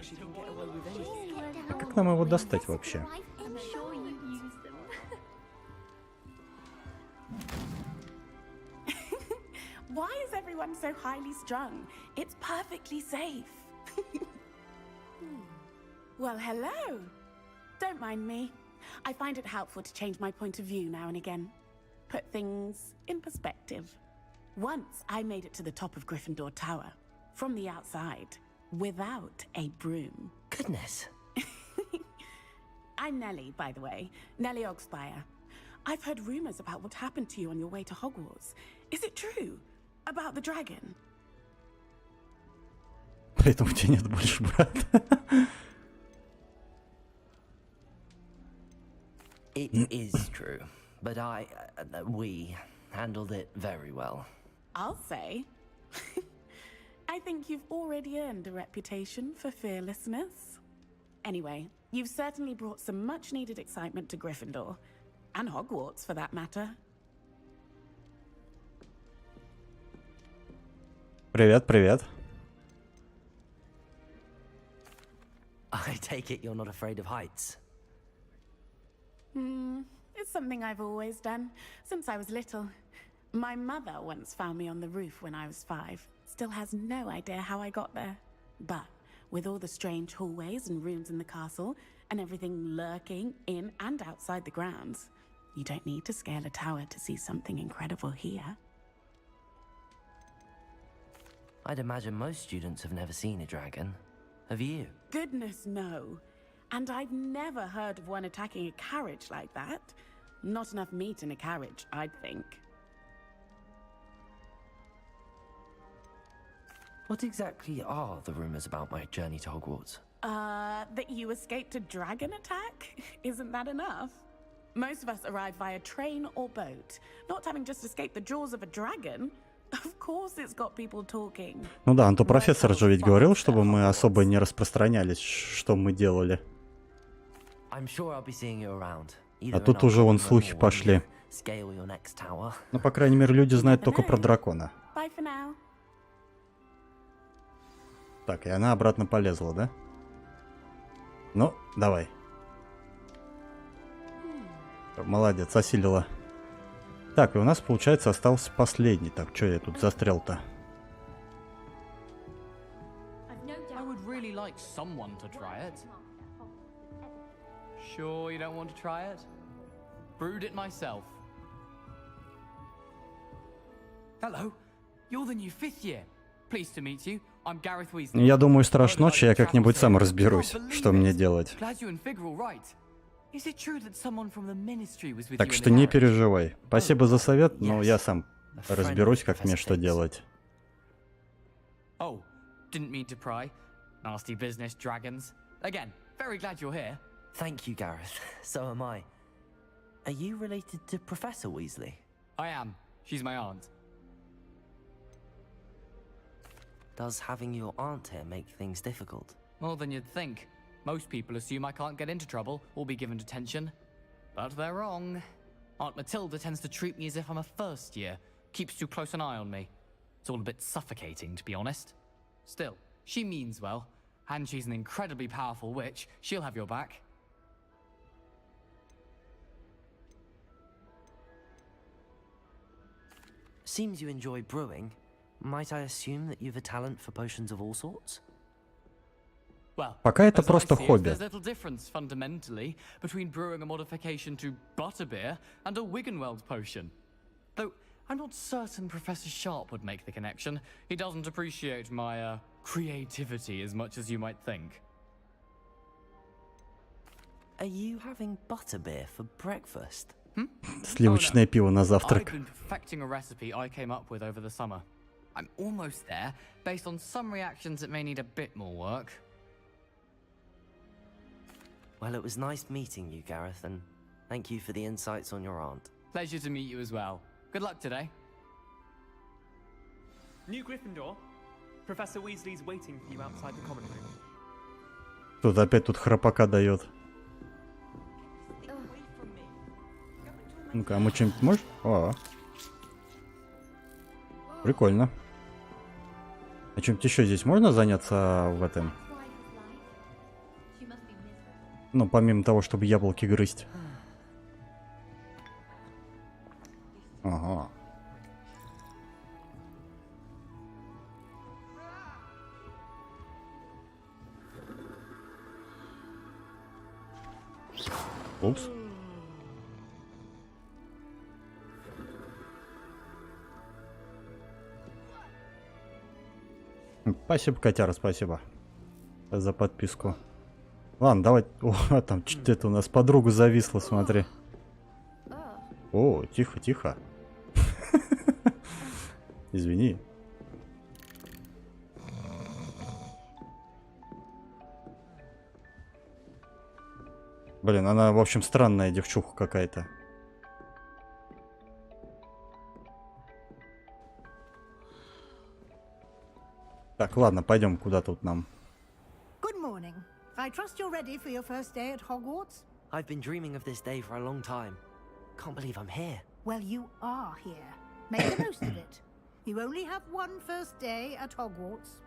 А как нам его достать вообще? Why is everyone so highly strung? It's perfectly safe. Well, hello. Don't mind me. I find it helpful to change my point of view now and again. Put things in perspective. Once I made it to the top of Gryffindor Tower, from the outside, without a broom. Goodness. I'm Nellie, by the way. Nellie Ogspire. I've heard rumors about what happened to you on your way to Hogwarts. Is it true? About the dragon? Поэтому у тебя нет больше брата. It is true, but we handled it very well. I'll say. I think you've already earned a reputation for fearlessness. Anyway, you've certainly brought some much-needed excitement to Gryffindor. And Hogwarts, for that matter. Привет, привет. I take it you're not afraid of heights. It's something I've always done, since I was little. My mother once found me on the roof when I was 5. Still has no idea how I got there. But with all the strange hallways and rooms in the castle, and everything lurking in and outside the grounds, you don't need to scale a tower to see something incredible here. I'd imagine most students have never seen a dragon. Have you? Goodness, no. And I've never heard of one attacking a carriage like that. Not enough meat in a carriage, I'd think. What exactly are the rumors about my journey to Hogwarts? That you escaped a dragon attack? Isn't that enough? Most of us arrive via train or boat. Not having just escaped the jaws of a dragon. Of course it's got people talking. Ну да, то профессор же ведь говорил, чтобы мы особо не распространялись, что мы делали. I'm sure I'll be seeing you around. А тут уже вон слухи пошли. Ну, по крайней мере, люди знают только про дракона. Bye for now. Так, и она обратно полезла, да? Ну, давай. Молодец, осилила. Так, и у нас, получается, остался последний. Так, что я тут застрял-то? I would really like someone to try it. Sure you don't want to try it? Brewed it myself. Hello, you're the new 5th year. Pleased to meet you. I'm Gareth Weasley. Я думаю, страшно ночи, я как-нибудь сам разберусь, что мне делать. Glad you and Fig are all right. Is it true that someone from the ministry was with Так you что in the не carriage? переживай. Спасибо за совет, но я сам разберусь, как мне что делать. Oh, didn't mean to pry. Nasty business, dragons. Again, very glad you're here. Thank you, Gareth. So am I. Are you related to Professor Weasley? I am. She's my aunt. Does having your aunt here make things difficult? More than you'd think. Most people assume I can't get into trouble or be given detention. But they're wrong. Aunt Matilda tends to treat me as if I'm a first year. Keeps too close an eye on me. It's all a bit suffocating, to be honest. Still, she means well. And she's an incredibly powerful witch. She'll have your back. Seems you enjoy brewing. Might I assume that you've a talent for potions of all sorts? Well, пока это as I просто see it, хобби. there's little difference fundamentally between brewing a modification to butterbeer and a Wiggenweld potion. Though I'm not certain Professor Sharp would make the connection. He doesn't appreciate my creativity as much as you might think. Are you having butterbeer for breakfast? Сливочное пиво на I've завтрак. been perfecting a recipe I came up with over the summer. I'm almost there, based on some reactions that may need a bit more work. Well, it was nice meeting you, Gareth, and thank you for the insights on your aunt. Pleasure to meet you as well. Good luck today. New Gryffindor. Professor Weasley's waiting for you outside the common room. Тут опять тут храпака дает. Ну-ка, а мы что-нибудь можем? О, прикольно. А чем-то еще здесь можно заняться в этом? Ну, помимо того, чтобы яблоки грызть. Ага. Упс. Спасибо, котяра, спасибо за подписку. Ладно, давай. О, там что-то это у нас подруга зависла, смотри. О, тихо, тихо. Извини. Блин, она, в общем, странная девчуха какая-то. Так, ладно, пойдем, куда тут нам. Good morning. I trust you're ready for your first day at Hogwarts? I've been dreaming of this day for a long time. Can't believe I'm here. Well, you are here. Make the most of it. You only have one first day at Hogwarts.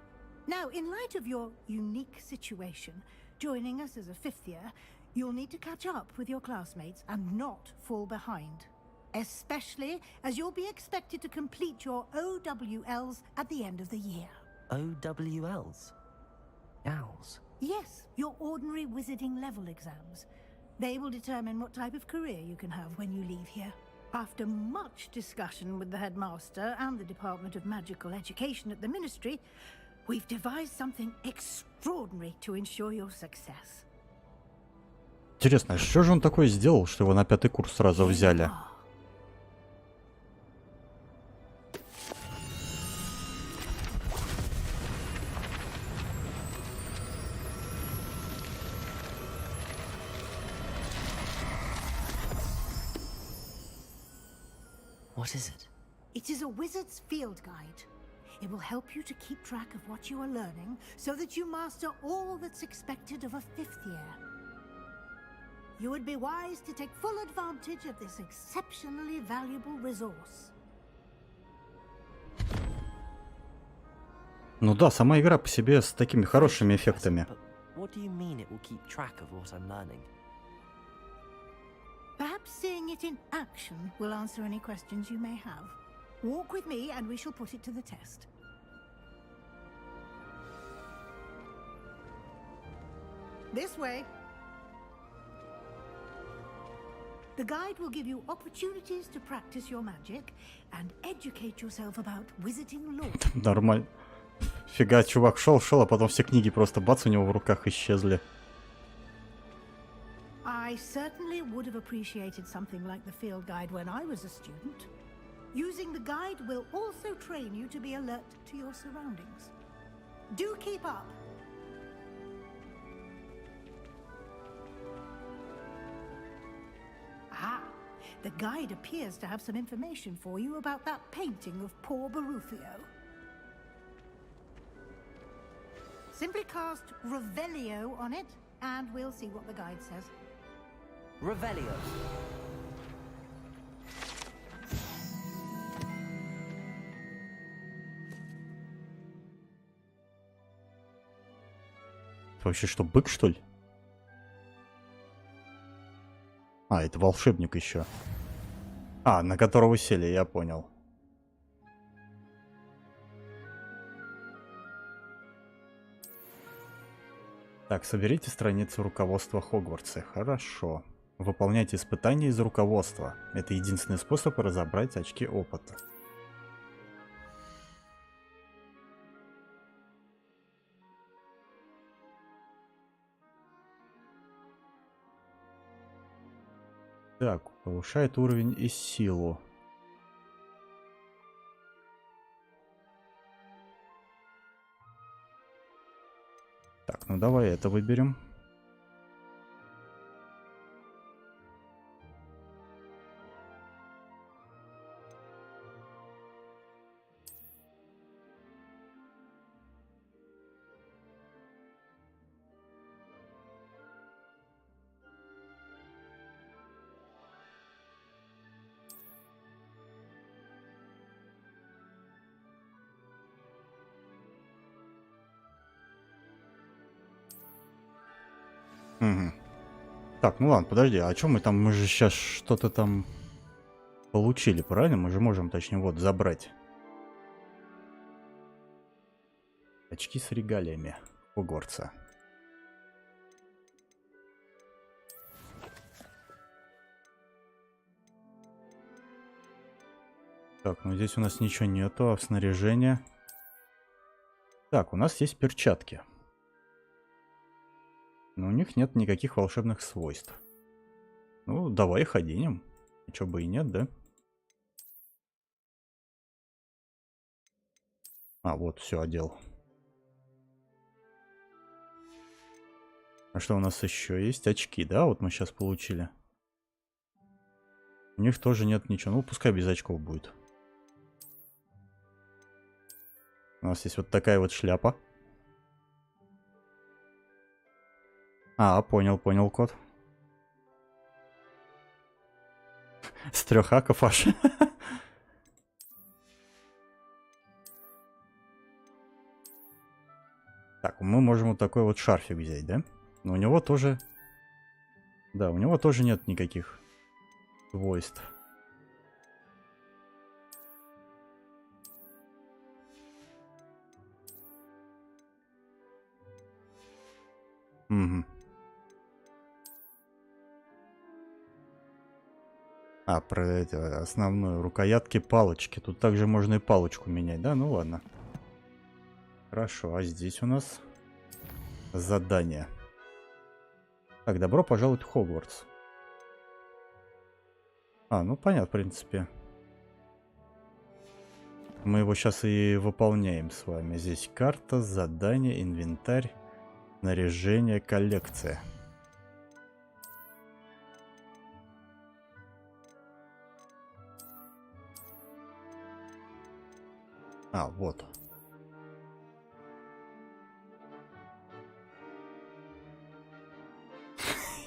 Now, in light of your unique situation, joining us as a 5th year, you'll need to catch up with your classmates and not fall behind. especially as you'll be expected to complete your OWLs at the end of the year. OWLs? Owls? Yes, your ordinary wizarding level exams. They will determine what type of career you can have when you leave here. After much discussion with the headmaster and the Department of Magical Education at the Ministry, we've devised something extraordinary to ensure your success. Интересно, а что же он такое сделал, что его на 5-й курс сразу взяли? What is it? It is a wizard's field guide. It will help you to keep track of what you are learning so that you master all that's expected of a 5th year. You would be wise to take full advantage of this exceptionally valuable resource. Ну да, сама игра по себе с такими хорошими эффектами. What do you mean it will keep track of what I'm learning? Perhaps seeing it in action will answer any questions you may have. Walk with me and we shall put it to the test. This way. The guide will give you opportunities to practice your magic and educate yourself about wizarding lore. Нормально. Фига, чувак шел, а потом все книги просто бац у него в руках исчезли. I certainly would have appreciated something like the field guide when I was a student. Using the guide will also train you to be alert to your surroundings. Do keep up. Ah, the guide appears to have some information for you about that painting of poor Barufio. Simply cast Revelio on it, and we'll see what the guide says. Revelio. Вообще что, бык, что ли? А, это волшебник еще. А, на которого сели, я понял. Так, соберите страницу руководства Хогвартса. Хорошо. Выполняйте испытания из руководства. Это единственный способ разобрать очки опыта. Так, повышает уровень и силу. Так, ну давай это выберем. Угу. Так, ну ладно, подожди, а что мы там, мы же сейчас что-то там получили, правильно? Мы же можем, точнее, вот, забрать. Очки с регалиями Хогвартса. Так, ну здесь у нас ничего нету, а снаряжение. Так, у нас есть перчатки. Но у них нет никаких волшебных свойств. Ну, давай их оденем. Чё бы и нет, да? А, вот, все, одел. А что у нас еще есть? Очки, да? Вот мы сейчас получили. У них тоже нет ничего. Ну, пускай без очков будет. У нас есть вот такая вот шляпа. А, понял, понял, кот. С 3 аков аж. Так, мы можем вот такой вот шарфик взять, да? Но у него тоже... Да, у него тоже нет никаких свойств. Угу. А, про это, основную рукоятки палочки. Тут также можно и палочку менять, да? Ну ладно. Хорошо, а здесь у нас задание. Так, добро пожаловать в Хогвартс. А, ну понятно, в принципе. Мы его сейчас и выполняем с вами. Здесь карта, задание, инвентарь, снаряжение, коллекция. А, вот.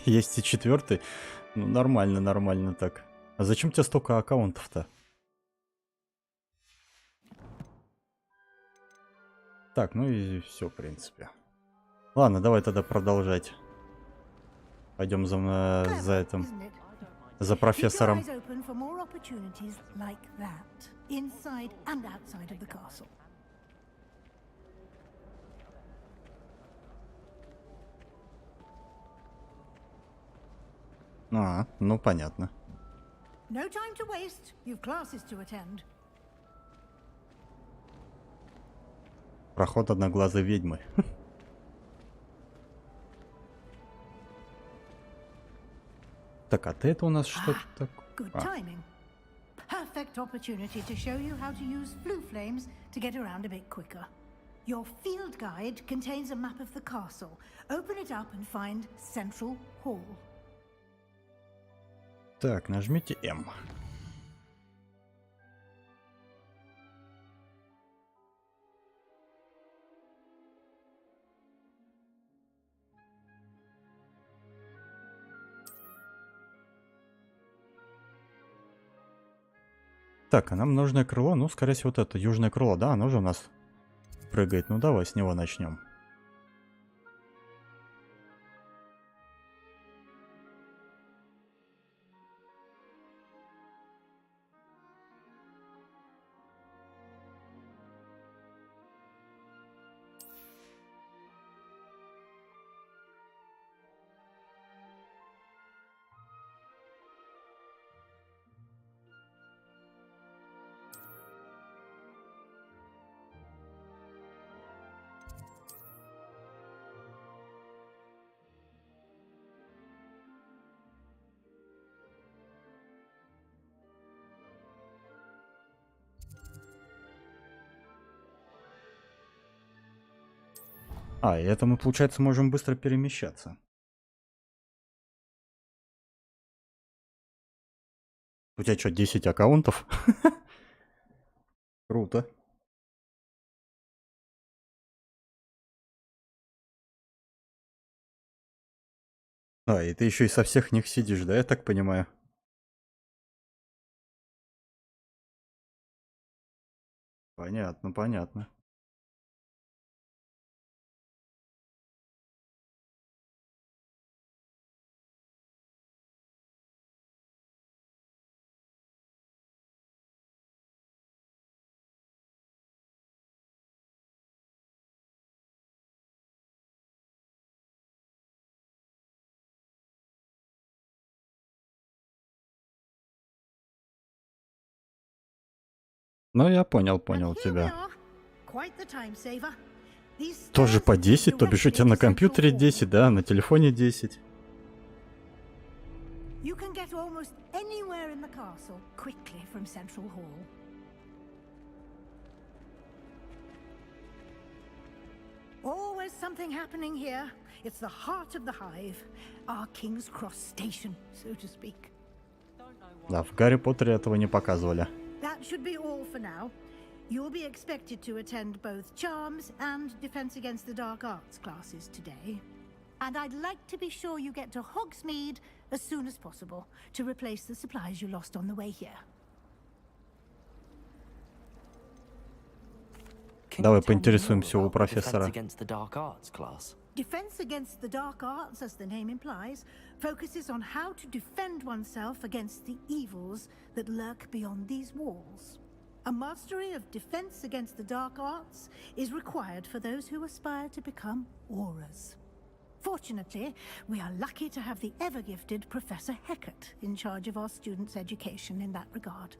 Есть и 4-й. Ну, нормально, нормально так. А зачем тебе столько аккаунтов-то? Так, ну и все, в принципе. Ладно, давай тогда продолжать. Пойдем за этим. За профессором. А, ну понятно. No time to waste. You've classes to attend. Проход одноглазой ведьмы. Так, а ты это у нас что-то такое? Good timing. Perfect opportunity to show you how to use blue flames to get around a bit quicker. Your field guide contains a map of the castle. Open it up and find Central Hall. Так, нажмите М. Так, а нам нужное крыло, ну, скорее всего, вот это южное крыло, да, оно же у нас прыгает. Ну, давай с него начнем. А, и это мы, получается, можем быстро перемещаться. У тебя что, 10 аккаунтов? Круто. А, и ты еще и со всех них сидишь, да, я так понимаю? Понятно, понятно. Ну, я понял тебя. Тоже по 10, то бишь у тебя на компьютере 10, да, на телефоне 10. You can get almost anywhere in the castle quickly from Central Hall. Always something happening here. It's the heart of the hive, our King's Cross station, so to speak. Да, в Гарри Поттере этого не показывали. That should be all for now. You'll be expected to attend both Charms and Defense Against the Dark Arts classes today. And I'd like to be sure you get to Hogsmeade as soon as possible to replace the supplies you lost on the way here. Давай поинтересуемся у профессора. Defense Against the Dark Arts, as the name implies, focuses on how to defend oneself against the evils that lurk beyond these walls. A mastery of Defense Against the Dark Arts is required for those who aspire to become Aurors. Fortunately, we are lucky to have the ever-gifted Professor Heckert in charge of our students' education in that regard.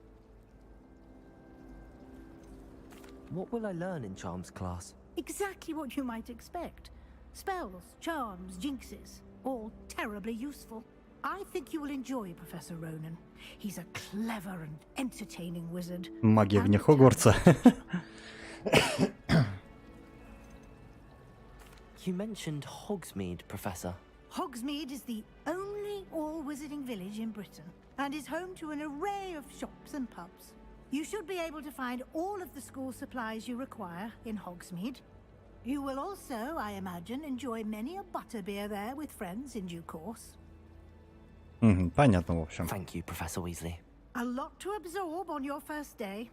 What will I learn in Charms class? Exactly what you might expect. Spells, charms, jinxes, all terribly useful. I think you will enjoy Professor Ronan. He's a clever and entertaining wizard. Магия вне Хогвартса. You mentioned Hogsmeade, Professor. Hogsmeade is the only all-wizarding village in Britain and is home to an array of shops and pubs. You should be able to find all of the school supplies you require in Hogsmeade. You will also, I imagine, enjoy many a butterbeer there with friends in due course. Понятно, в общем. Thank you, Professor Weasley. A lot to absorb on your first day,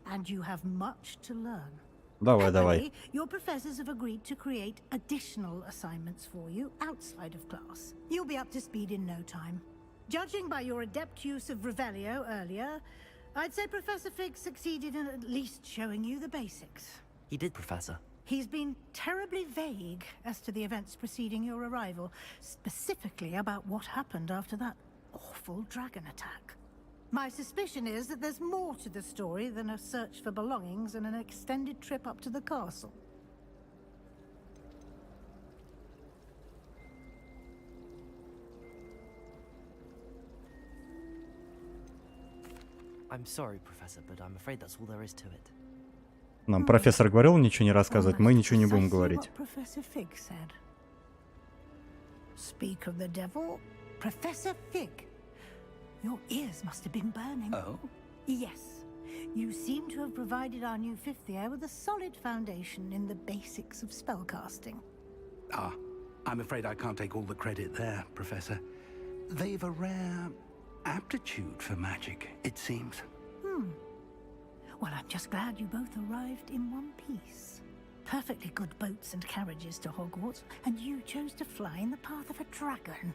and you have much to learn. Давай. Happily, your professors have agreed to create additional assignments for you outside of class. You'll be up to speed in no time. Judging by your adept use of Revelio earlier, I'd say Professor Fig succeeded in at least showing you the basics. He did, Professor. He's been terribly vague as to the events preceding your arrival, specifically about what happened after that awful dragon attack. My suspicion is that there's more to the story than a search for belongings and an extended trip up to the castle. I'm sorry, Professor, but I'm afraid that's all there is to it. Нам профессор говорил ничего не рассказывать, мы ничего не будем говорить. Professor Fig said. Speak of the devil, Professor Fig. Your ears must have been burning. Oh? Yes. You seem to have provided our new fifth year with a solid foundation in the basics of spellcasting. Ah, I'm afraid I can't take all the credit there, Professor. They've a rare aptitude for magic, it seems. Well, I'm just glad you both arrived in one piece. Perfectly good boats and carriages to Hogwarts, and you chose to fly in the path of a dragon.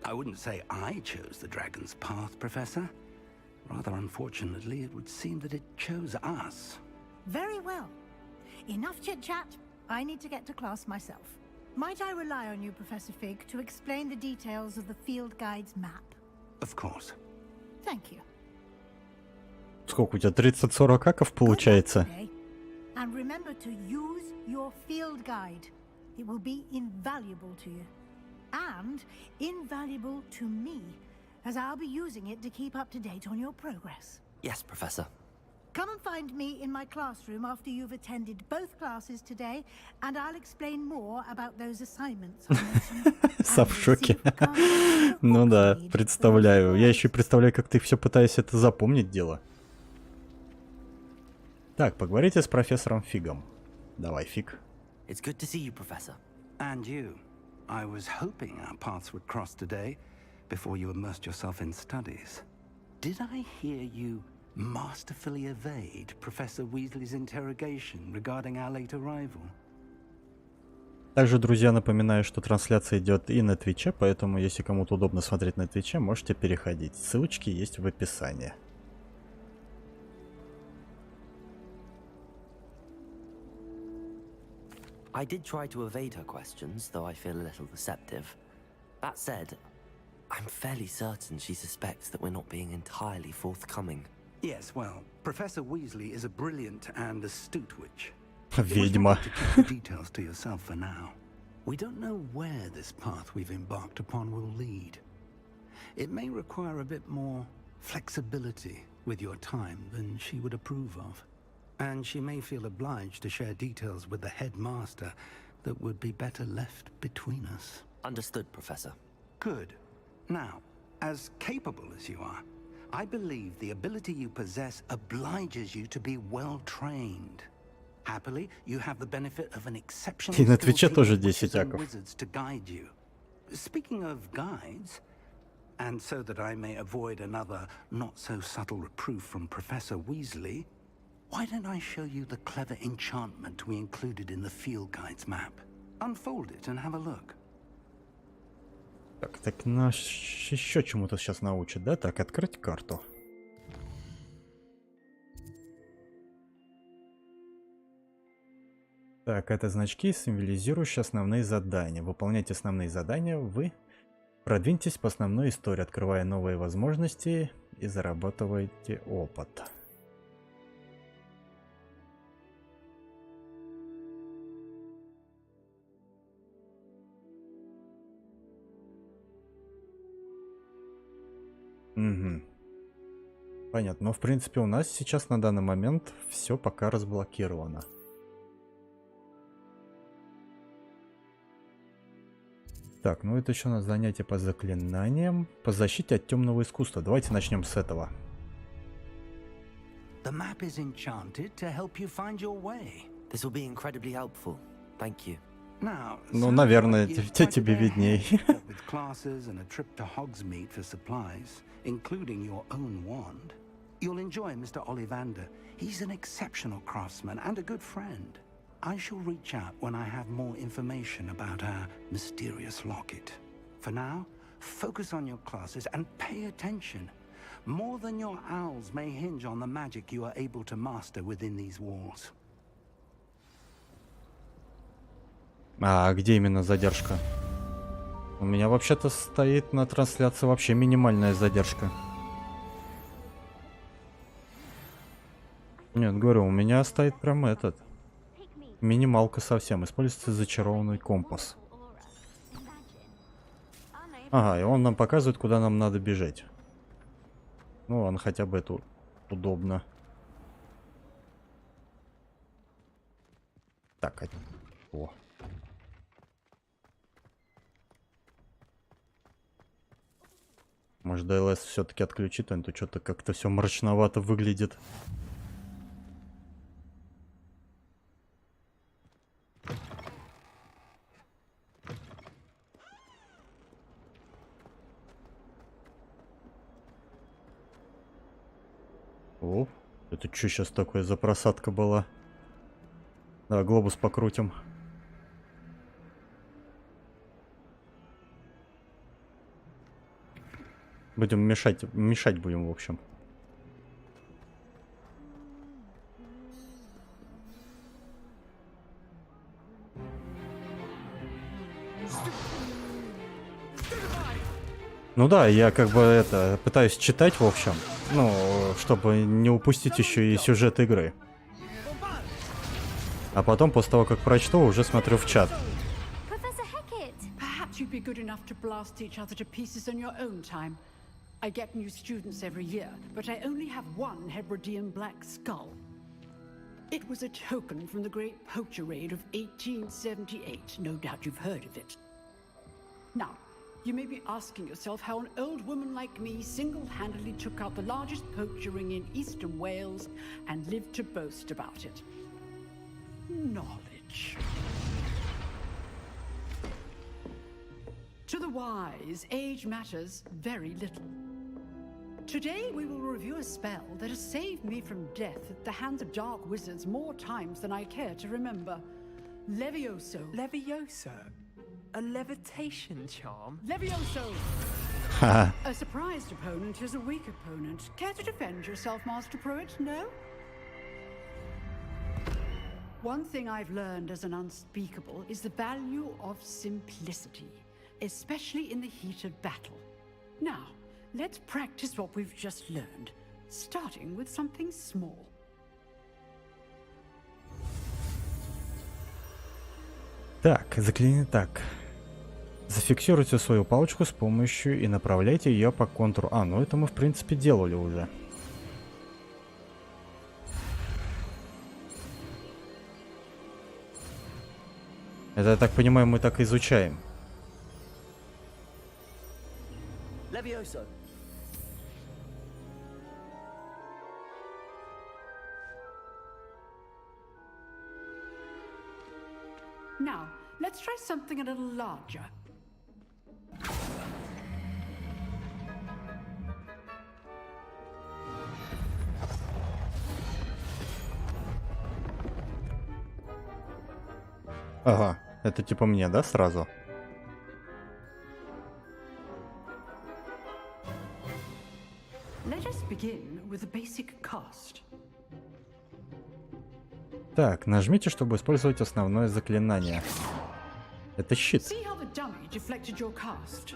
I wouldn't say I chose the dragon's path, Professor. Rather unfortunately, it would seem that it chose us. Very well. Enough chit-chat. I need to get to class myself. Might I rely on you, Professor Fig, to explain the details of the field guide's map? Of course. Thank you. Сколько у тебя? 30-40 аков получается? And remember to use your field guide. It will be invaluable to you. And invaluable to me, as I'll be using it to keep up to date on your progress. Yes, Professor. Come and find me in my classroom after you've attended both classes today, and I'll explain more about those assignments. Сам в шоке. Ну да, представляю. Я еще и представляю, как ты все пытаешься это запомнить дело. Так, поговорите с профессором Фигом. Давай, Фиг. It's good to see you, Professor. And you. I was hoping our paths would cross today, before you immersed yourself in studies. Did I hear you masterfully evade Professor Weasley's interrogation regarding our late arrival? Также, друзья, напоминаю, что трансляция идет и на Твиче, поэтому, если кому-то удобно смотреть на Твиче, можете переходить. Ссылочки есть в описании. I did try to evade her questions, though I feel a little receptive. That said, I'm fairly certain she suspects that we're not being entirely forthcoming. Yes, well, Professor Weasley is a brilliant and astute witch. Ведьма. Keep the details to yourself for now. We don't know where this path we've embarked upon will lead. It may require a bit more flexibility with your time than she would approve of. And she may feel obliged to share details with the headmaster that would be better left between us. Understood, Professor. Good. Now, as capable as you are, I believe the ability you possess obliges you to be well trained. Happily, you have the benefit of an exceptional И на Твиче тоже 10 witches and аков. wizards to guide you. Speaking of guides, and so that I may avoid another not-so-subtle reproof from Professor Weasley, why don't I show you the clever enchantment we included in the field guide's map? Unfold it and have a look. Так нас еще чему-то сейчас научат, да? Так, открыть карту. Так, это значки, символизирующие основные задания. Выполняйте основные задания, вы продвиньтесь по основной истории, открывая новые возможности и зарабатывайте опыт. Угу. Понятно. Но в принципе у нас сейчас на данный момент все пока разблокировано. Так, ну это еще у нас занятие по заклинаниям, по защите от темного искусства. Давайте начнем с этого. The map is enchanted to help you find your way. This will be incredibly helpful. Thank you. Now, Ну, наверное, тебе видней. with classes and a trip to Hogsmeade for supplies, including your own wand, you'll enjoy Mr. Ollivander. He's an exceptional craftsman and a good friend. I shall reach out when I have more information about our mysterious locket. For now, focus on your classes and pay attention. More than your owls may hinge on the magic you are able to master within these walls. А где именно задержка? У меня вообще-то стоит на трансляции вообще минимальная задержка. Нет, говорю, у меня стоит прям этот. Минималка совсем. Используется зачарованный компас. Ага, и он нам показывает, куда нам надо бежать. Ну ладно, хотя бы это удобно. Так, о. Может, ДЛС все-таки отключит, а то что-то как-то все мрачновато выглядит. О, это что сейчас такое за просадка была? Да, глобус покрутим. Будем мешать будем, в общем. Ну да, я как бы это пытаюсь читать, в общем, ну, чтобы не упустить еще и сюжет игры. А потом, после того, как прочту, уже смотрю в чат. You'd be good enough to blast each other to pieces on your own time. I get new students every year, but I only have one Hebridean black skull. It was a token from the Great Poacher Raid of 1878. No doubt you've heard of it. Now, you may be asking yourself how an old woman like me single-handedly took out the largest poacher ring in eastern Wales and lived to boast about it. Knowledge. To the wise, age matters very little. Today we will review a spell that has saved me from death at the hands of dark wizards more times than I care to remember. Levioso. Levioso? A levitation charm? Levioso! A surprised opponent is a weak opponent. Care to defend yourself, Master Pruitt? No? One thing I've learned as an unspeakable is the value of simplicity, especially in the heat of battle. Now, let's practice what we've just learned, starting with something small. Так, заклинание так. Зафиксируйте свою палочку с помощью и направляйте ее по контуру. А, ну это мы в принципе делали уже. Это, я так понимаю, мы так изучаем. Levioso. Now, let's try something a little larger. Ага, это типа мне, да, сразу? Let us begin with a basic cast. Так, нажмите, чтобы использовать основное заклинание. Это щит. See how the dummy deflected your cast?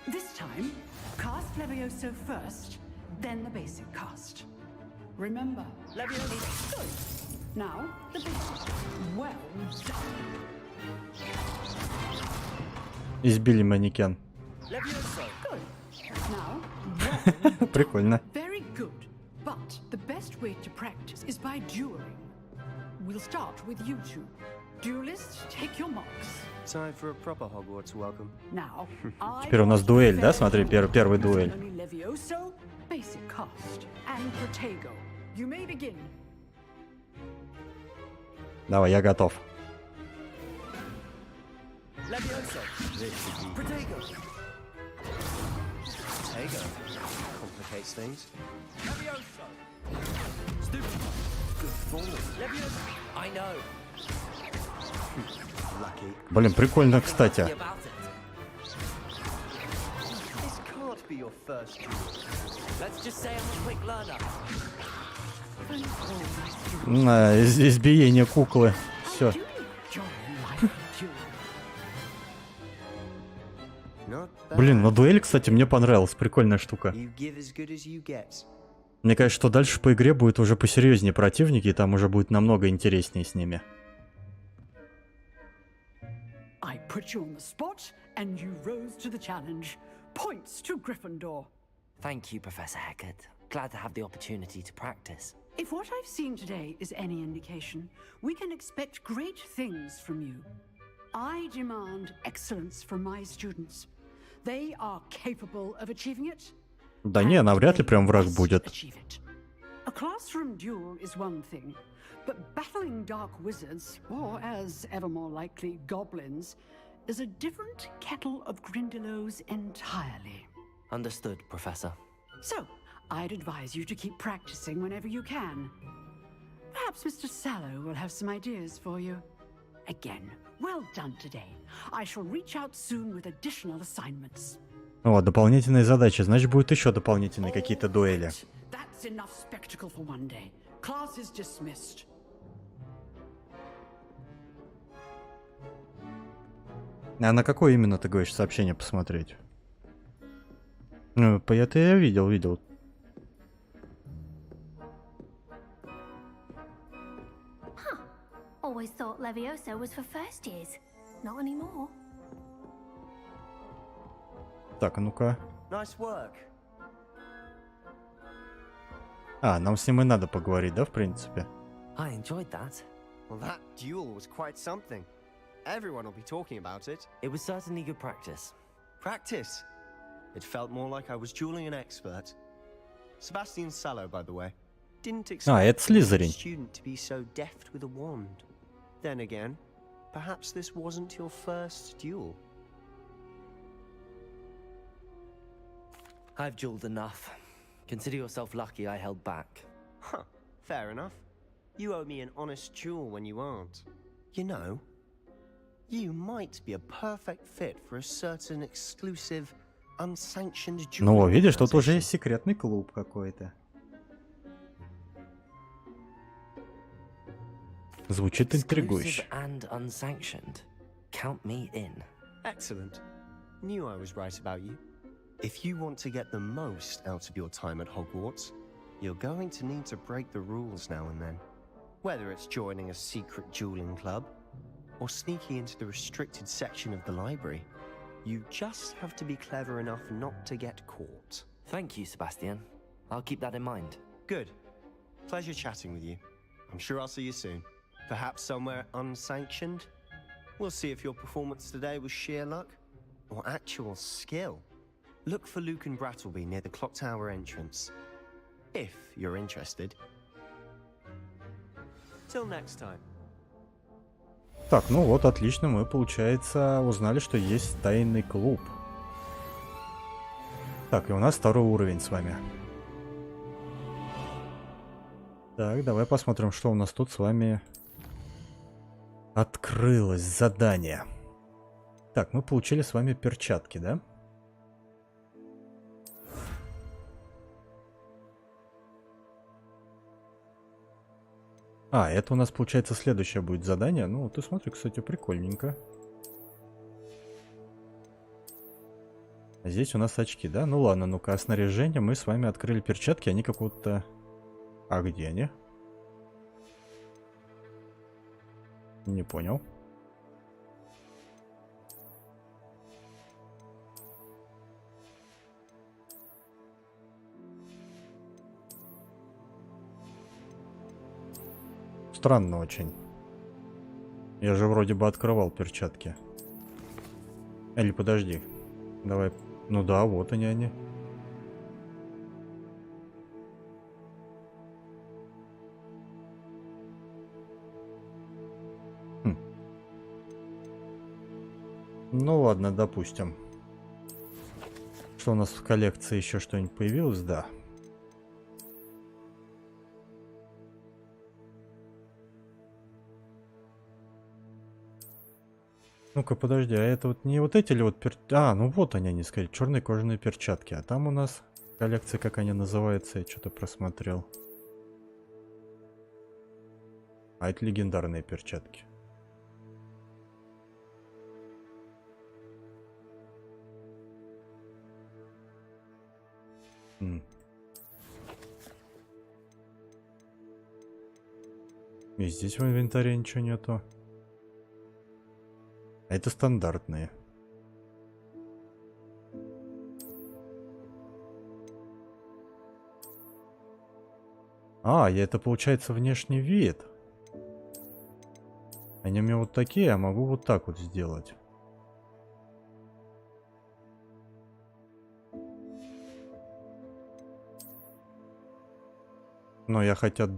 This time, cast Levioso first, then the basic cast. Remember, Levioso. Now, the basic. Well done. Избили манекен. Levioso. Good. Now, well Прикольно. Very good. But the best way to practice is by dueling. We'll start with you two. Duelists, take your marks. Time for a proper Hogwarts welcome. Now, Теперь у нас дуэль, да? Смотри, первый дуэль. Levioso, basic cast, and Protego. You may begin. Давай, я готов. Levioso. Protego. Protego. Complicates things. Levioso. Stupid. Good performance. Levioso. I know. Lucky. Блин, прикольно, кстати. This can't be your first duel. Let's just say I'm a quick learner. На избиение куклы. Все. Блин, ну дуэль, кстати, мне понравилась. Прикольная штука. You give as good as you get. Мне кажется, что дальше по игре будет уже посерьезнее противники, и там уже будет намного интереснее с ними. I put you on the spot, and you rose to the challenge. Points to Gryffindor. Thank you, Professor Hecat. Glad to have the opportunity to practice. If what I've seen today is any indication, we can expect great things from you. I demand excellence from my students. They are capable of achieving it. Да не, навряд ли прям враг будет. A classroom duel is one thing, but battling dark wizards, or as ever more likely, goblins, is a different kettle of Grindylows entirely. Understood, Professor. So, I'd advise you to keep practicing whenever you can. Perhaps Mr. Sallow will have some ideas for you. Again, well done today. I shall reach out soon with additional assignments. О, дополнительные задачи. Значит, будут еще дополнительные какие-то дуэли. That's enough spectacle for one day. Class is dismissed. А на какое именно, ты говоришь, сообщение посмотреть? Ну, это я видел. Always thought Levioso was for first years. Not anymore. Так, а ну-ка. Nice work. А, нам с ним и надо поговорить, да, в принципе? I enjoyed that. Well, that duel was quite something. Everyone will be talking about it. It was certainly good practice. Practice? It felt more like I was dueling an expert. Sebastian Sallow, by the way, didn't expect это Слизерин. a student to be so deft with a wand. Then again, perhaps this wasn't your first duel. I've dueled enough. Consider yourself lucky I held back. Huh, fair enough. You owe me an honest duel when you aren't. You know, you might be a perfect fit for a certain exclusive, unsanctioned duel. Ну, видишь, тут уже есть секретный клуб какой-то. Звучит интригующе. And unsanctioned. Count me in. Excellent. Knew I was right about you. If you want to get the most out of your time at Hogwarts, you're going to need to break the rules now and then. Whether it's joining a secret dueling club, or sneaking into the restricted section of the library, you just have to be clever enough not to get caught. Thank you, Sebastian. I'll keep that in mind. Good. Pleasure chatting with you. I'm sure I'll see you soon. Perhaps somewhere unsanctioned? We'll see if your performance today was sheer luck, or actual skill. Look for Luke and Brattleby near the Clock Tower entrance. If you're interested. Till next time. Так, ну вот, отлично, мы, получается, узнали, что есть тайный клуб. Так, и у нас второй уровень с вами. Так, давай посмотрим, что у нас тут с вами открылось задание. Так, мы получили с вами перчатки, да? А, это у нас, получается, следующее будет задание. Ну, ты смотри, кстати, прикольненько. Здесь у нас очки, да? Ну ладно, ну-ка, снаряжение. Мы с вами открыли перчатки, они какого-то... А где они? Не понял. Странно очень. Я же вроде бы открывал перчатки. Или подожди. Давай. Ну да, вот они. Хм. Ну ладно, допустим. Что у нас в коллекции еще что-нибудь появилось? Да. Ну-ка, подожди, а это вот не вот эти ли вот А, ну вот они сказали, черные кожаные перчатки. А там у нас коллекция, как они называются, я что-то просмотрел. А это легендарные перчатки. И здесь в инвентаре ничего нету. А это стандартные. А, это получается внешний вид. Они у меня вот такие, а могу вот так вот сделать. Но я хотя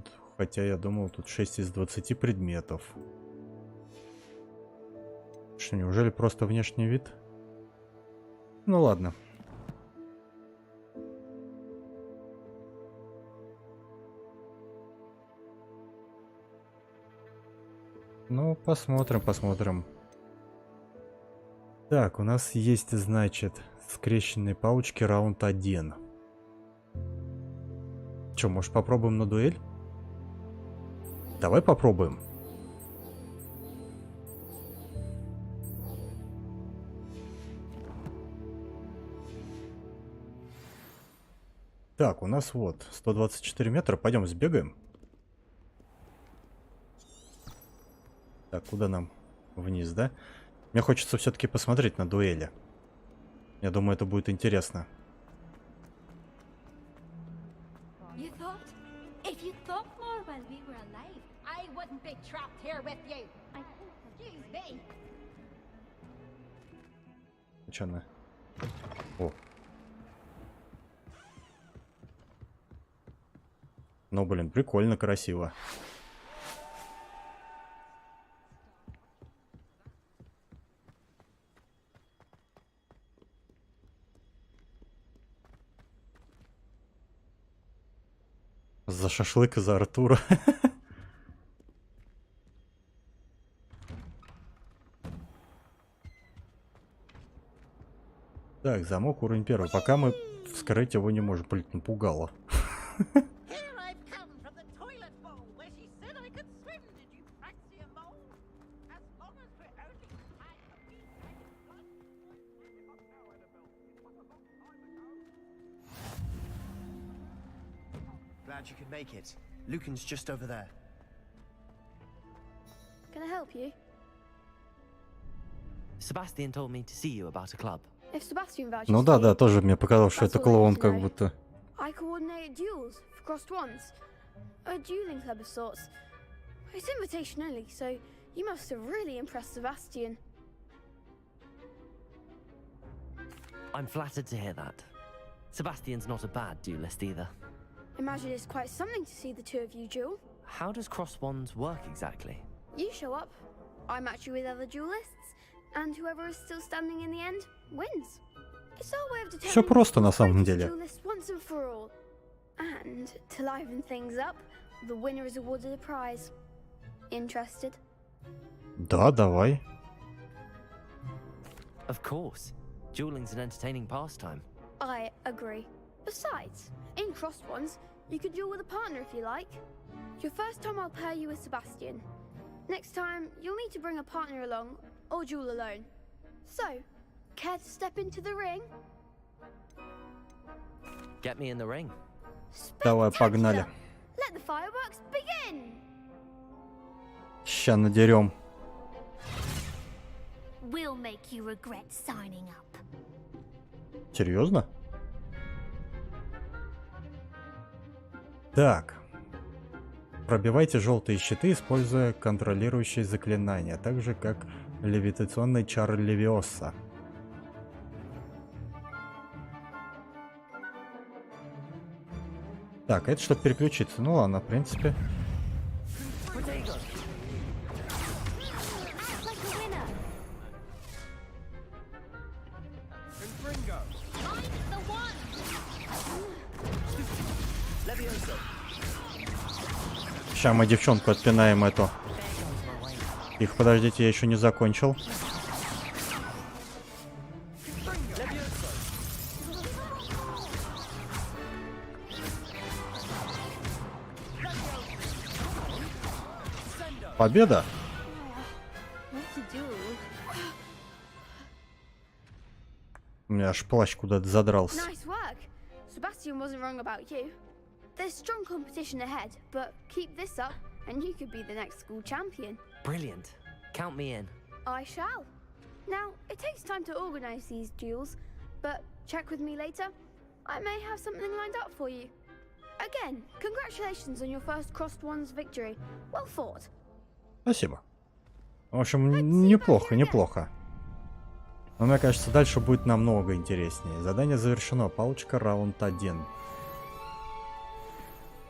я думал, тут 6 из 20 предметов. Что, неужели просто внешний вид? Ну ладно. Ну, посмотрим. Так, у нас есть, значит, скрещенные палочки раунд 1. Че, может попробуем на дуэль? Давай попробуем. Так, у нас вот 124 метра. Пойдем сбегаем. Так, куда нам? Вниз, да? Мне хочется все-таки посмотреть на дуэли. Я думаю, это будет интересно. Че она? О. Ну, блин, прикольно, красиво. За шашлык и за Артура. Так, замок уровень 1. Пока мы вскрыть его не можем. Блин, напугало. Glad you could make it. Lucan's just over there. Can I help you? Sebastian told me to see you about a club. If Sebastian vouches Ну for you, да, тоже мне показалось, что это that's all I клоун need to как know. будто. I coordinate duels for crossed ones. A dueling club of sorts. It's invitation only, so you must have really impressed Sebastian. I'm flattered to hear that. Sebastian's not a bad duelist either. Imagine it's quite something to see the two of you duel. How does cross wands work exactly? You show up, I match you with other duelists, and whoever is still standing in the end wins. It's our way of determining Все просто на самом who's деле. duelist once and for all. And to liven things up, the winner is awarded a prize. Interested? Да, давай. Of course. Dueling's an entertaining pastime. I agree. Besides, in crossed ones, You can duel with a partner if you like. Your first time I'll pair you with Sebastian. Next time, you'll need to bring a partner along, or duel alone. So, care to step into the ring? Get me in the ring. Давай, погнали. Let the fireworks begin! Ща надерем. We'll make you regret signing up. Серьезно? Так. Пробивайте желтые щиты, используя контролирующие заклинания, так же как левитационный чар Левиоса. Так, это чтобы переключиться. Ну ладно, в принципе. Сейчас мы девчонку отпинаем эту. Их, подождите, я еще не закончил. Победа! У меня аж плащ куда-то задрался. Nice work. Sebastian wasn't wrong about you. There's strong competition ahead, but keep this up and you could be the next school champion. Brilliant. Count me in. I shall. Now, it takes time to organize these duels, but check with me later. I may have something lined up for you. Again, congratulations on your first Crossed Ones victory. Well fought. Спасибо. В общем, неплохо, неплохо. Но мне кажется, дальше будет намного интереснее. Задание завершено. Палочка раунд 1.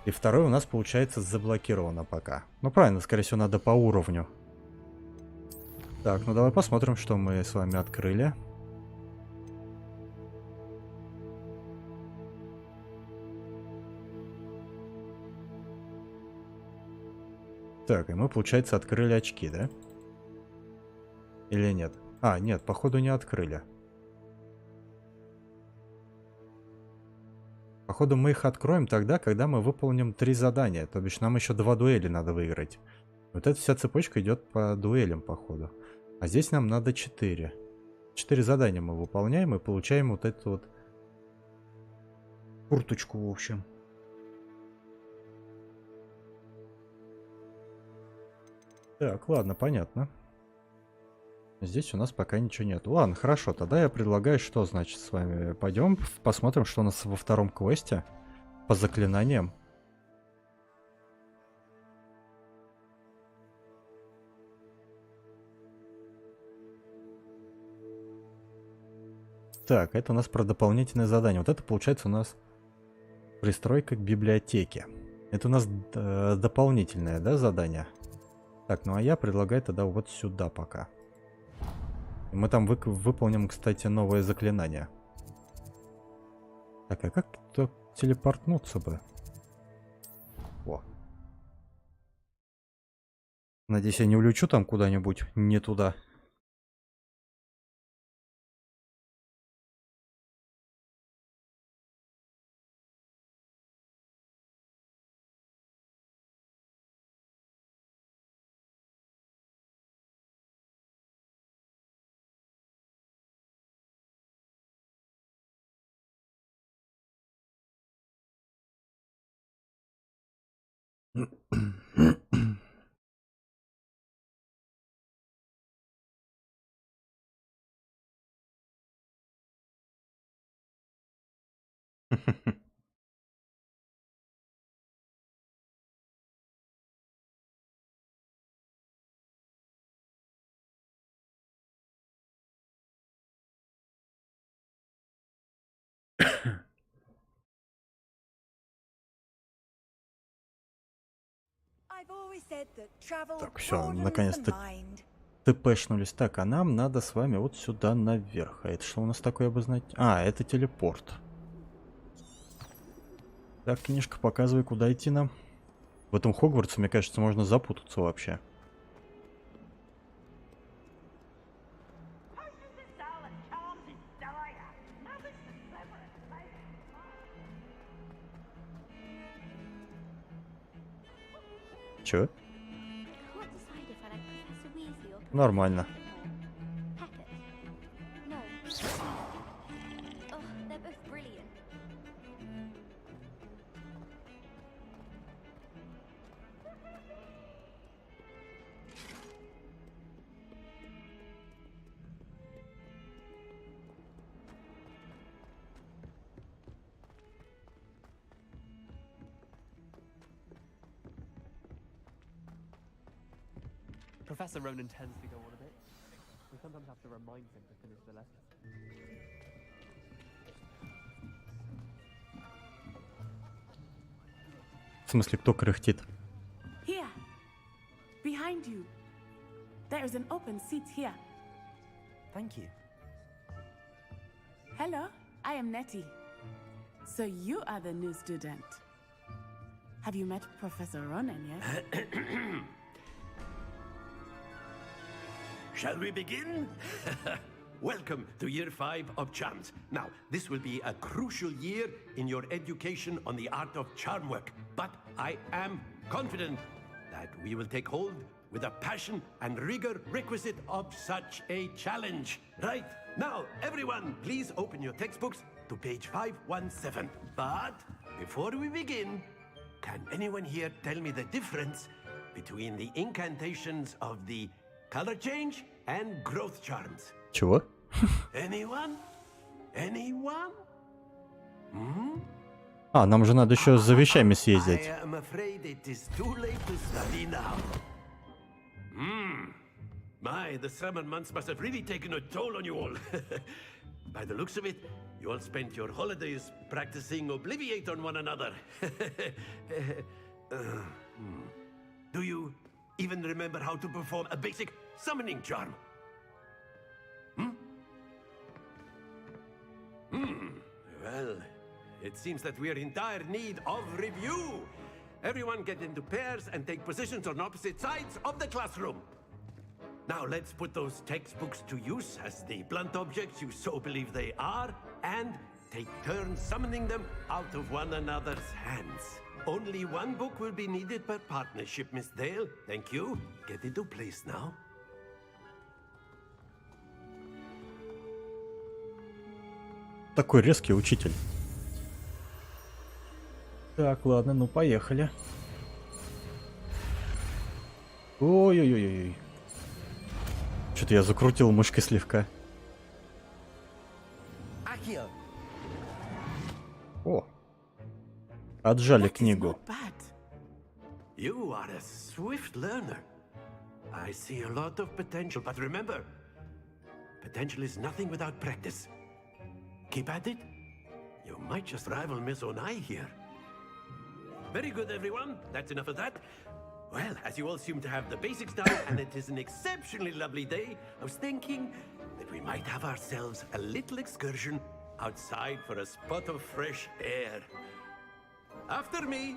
И второй у нас, получается, заблокировано пока. Ну правильно, скорее всего, надо по уровню. Так, ну давай посмотрим, что мы с вами открыли. Так, и мы, получается, открыли очки, да? Или нет? А, нет, походу не открыли. Походу мы их откроем тогда, когда мы выполним 3 задания. То бишь нам еще 2 дуэли надо выиграть. Вот эта вся цепочка идет по дуэлям, походу. А здесь нам надо 4. 4 задания мы выполняем и получаем вот эту вот курточку, в общем. Так, ладно, понятно. Здесь у нас пока ничего нет. Ладно, хорошо, тогда я предлагаю, что значит с вами пойдем посмотрим, что у нас во втором квесте по заклинаниям. Так, это у нас про дополнительное задание. Вот это получается у нас пристройка к библиотеке. Это у нас дополнительное, да, задание? Так, ну а я предлагаю тогда вот сюда пока. И мы там выполним, кстати, новое заклинание. Так, а как-то телепортнуться бы? О. Надеюсь, я не улечу там куда-нибудь не туда. Так, все, наконец-то тпшнулись. Так, а нам надо с вами вот сюда наверх. А это что у нас такое обозначить? А, это телепорт. Так, книжка, показывай, куда идти нам. В этом Хогвартсе, мне кажется, можно запутаться вообще. Чё? Нормально. Professor Ronan tends to go on a bit. We sometimes have to remind him to finish the lesson. В смысле, кто кряхтит? Here, behind you. There is an open seat here. Thank you. Hello, I am Nettie. So you are the new student. Have you met Professor Ronan yet? Shall we begin? Welcome to year 5 of charms. Now, this will be a crucial year in your education on the art of charm work. But I am confident that we will take hold with the passion and rigor requisite of such a challenge. Right, now, everyone, please open your textbooks to page 517. But before we begin, can anyone here tell me the difference between the incantations of the color change and growth charms? Чего? Anyone? Anyone? А, нам же надо еще за вещами съездить. I am afraid it is too late to study now. My, the summer months must have really taken a toll on you all. By the looks of it, you all spent your holidays practicing Obliviate on one another. Do you even remember how to perform a basic summoning charm? Well, it seems that we are in dire need of review. Everyone get into pairs and take positions on opposite sides of the classroom. Now let's put those textbooks to use as the blunt objects you so believe they are, and take turns summoning them out of one another's hands. Only one book will be needed per partnership, Miss Dale. Thank you. Get into place now. Такой резкий учитель. Так, ладно, ну поехали. Ой-ой-ой-ой. Что-то я закрутил мышкой слегка. О, отжали книгу. You are a swift learner. I see a lot of potential, but remember, potential is nothing without practice. Keep at it. You might just rival Miss Onai here. Very good, everyone. That's enough of that. Well, as you all seem to have the basics down, and it is an exceptionally lovely day, I was thinking that we might have ourselves a little excursion outside for a spot of fresh air. After me.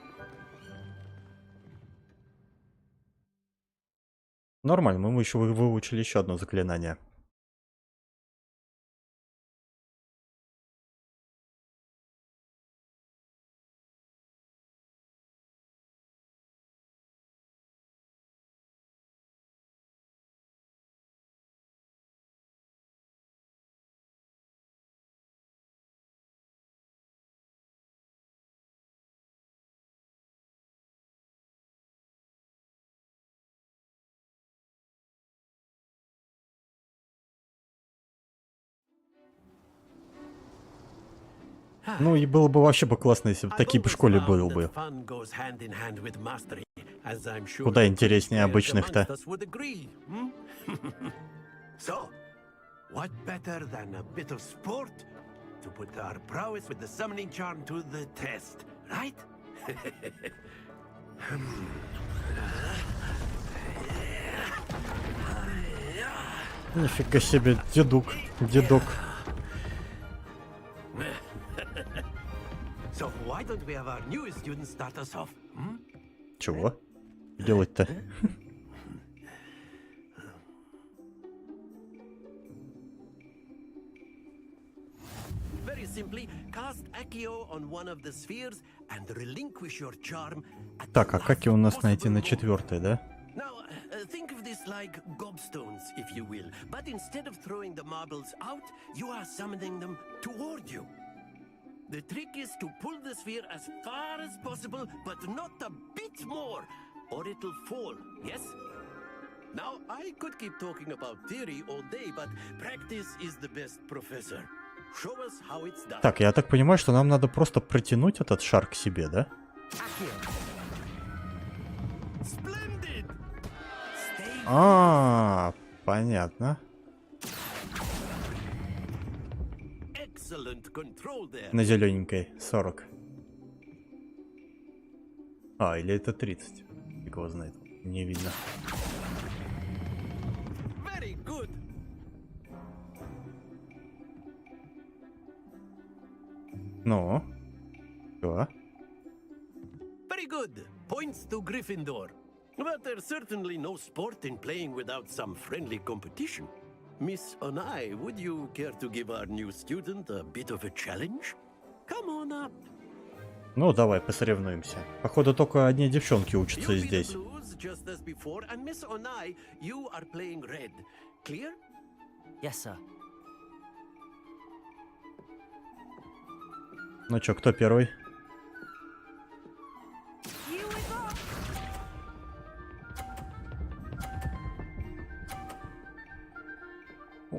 Нормально, мы еще выучили еще одно заклинание. Ну и было бы вообще бы классно, если бы такие в школе был бы. Куда интереснее обычных-то. So, what better than a bit of sport to put our prowess with the summoning charm to the test, right? Нифига себе, дедок. So why don't we have our newest student start us off? Чего делать-то? Very very simply, cast Accio on one of the spheres and relinquish your charm. Так, а как его у нас найти на 4-й, да? Now, think of this like gobstones, if you will. But instead of throwing the marbles out, you are summoning them toward you. The trick is to pull the sphere as far as possible, but not a bit more, or it'll fall, yes? Now, I could keep talking about theory all day, but practice is the best professor. Show us how it's done. Так, я так понимаю, что нам надо просто притянуть этот шар к себе, да? А, понятно. На зелененькой 40. А, или это 30. Фиг его знает. Не видно. Ну? Что? Very good. Points to Gryffindor. But there's certainly no sport in playing without some friendly competition. Miss Onai, would you care to give our new student a bit of a challenge? Come on up. Ну, давай, посоревнуемся. Походу, только одни девчонки учатся здесь. Just as before, and Miss Onai, you are playing red. Clear? Yes, sir. Ну чё, кто первый?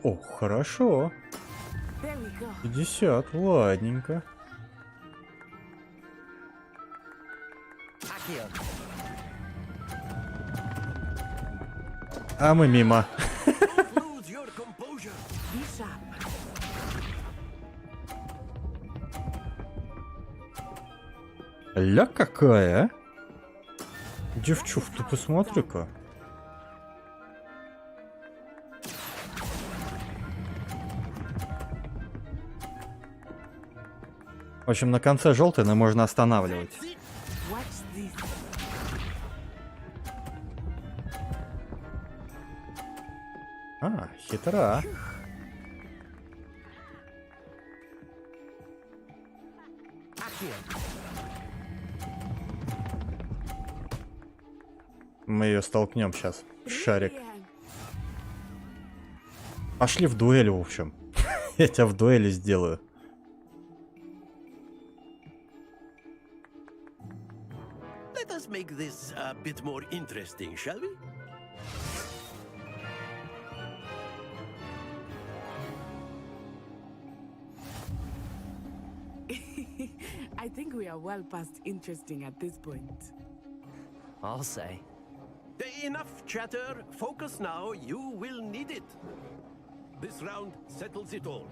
О, хорошо. 50, ладненько. А мы мимо. Ля какая, а? Девчух, ты посмотри-ка. В общем, на конце желтой, но можно останавливать. А, хитра. Мы ее столкнем сейчас. Шарик. Пошли в дуэль, в общем. Я тебя в дуэли сделаю. Let us make this a bit more interesting, shall we? I think we are well past interesting at this point. I'll say. Enough chatter. Focus now. You will need it. This round settles it all.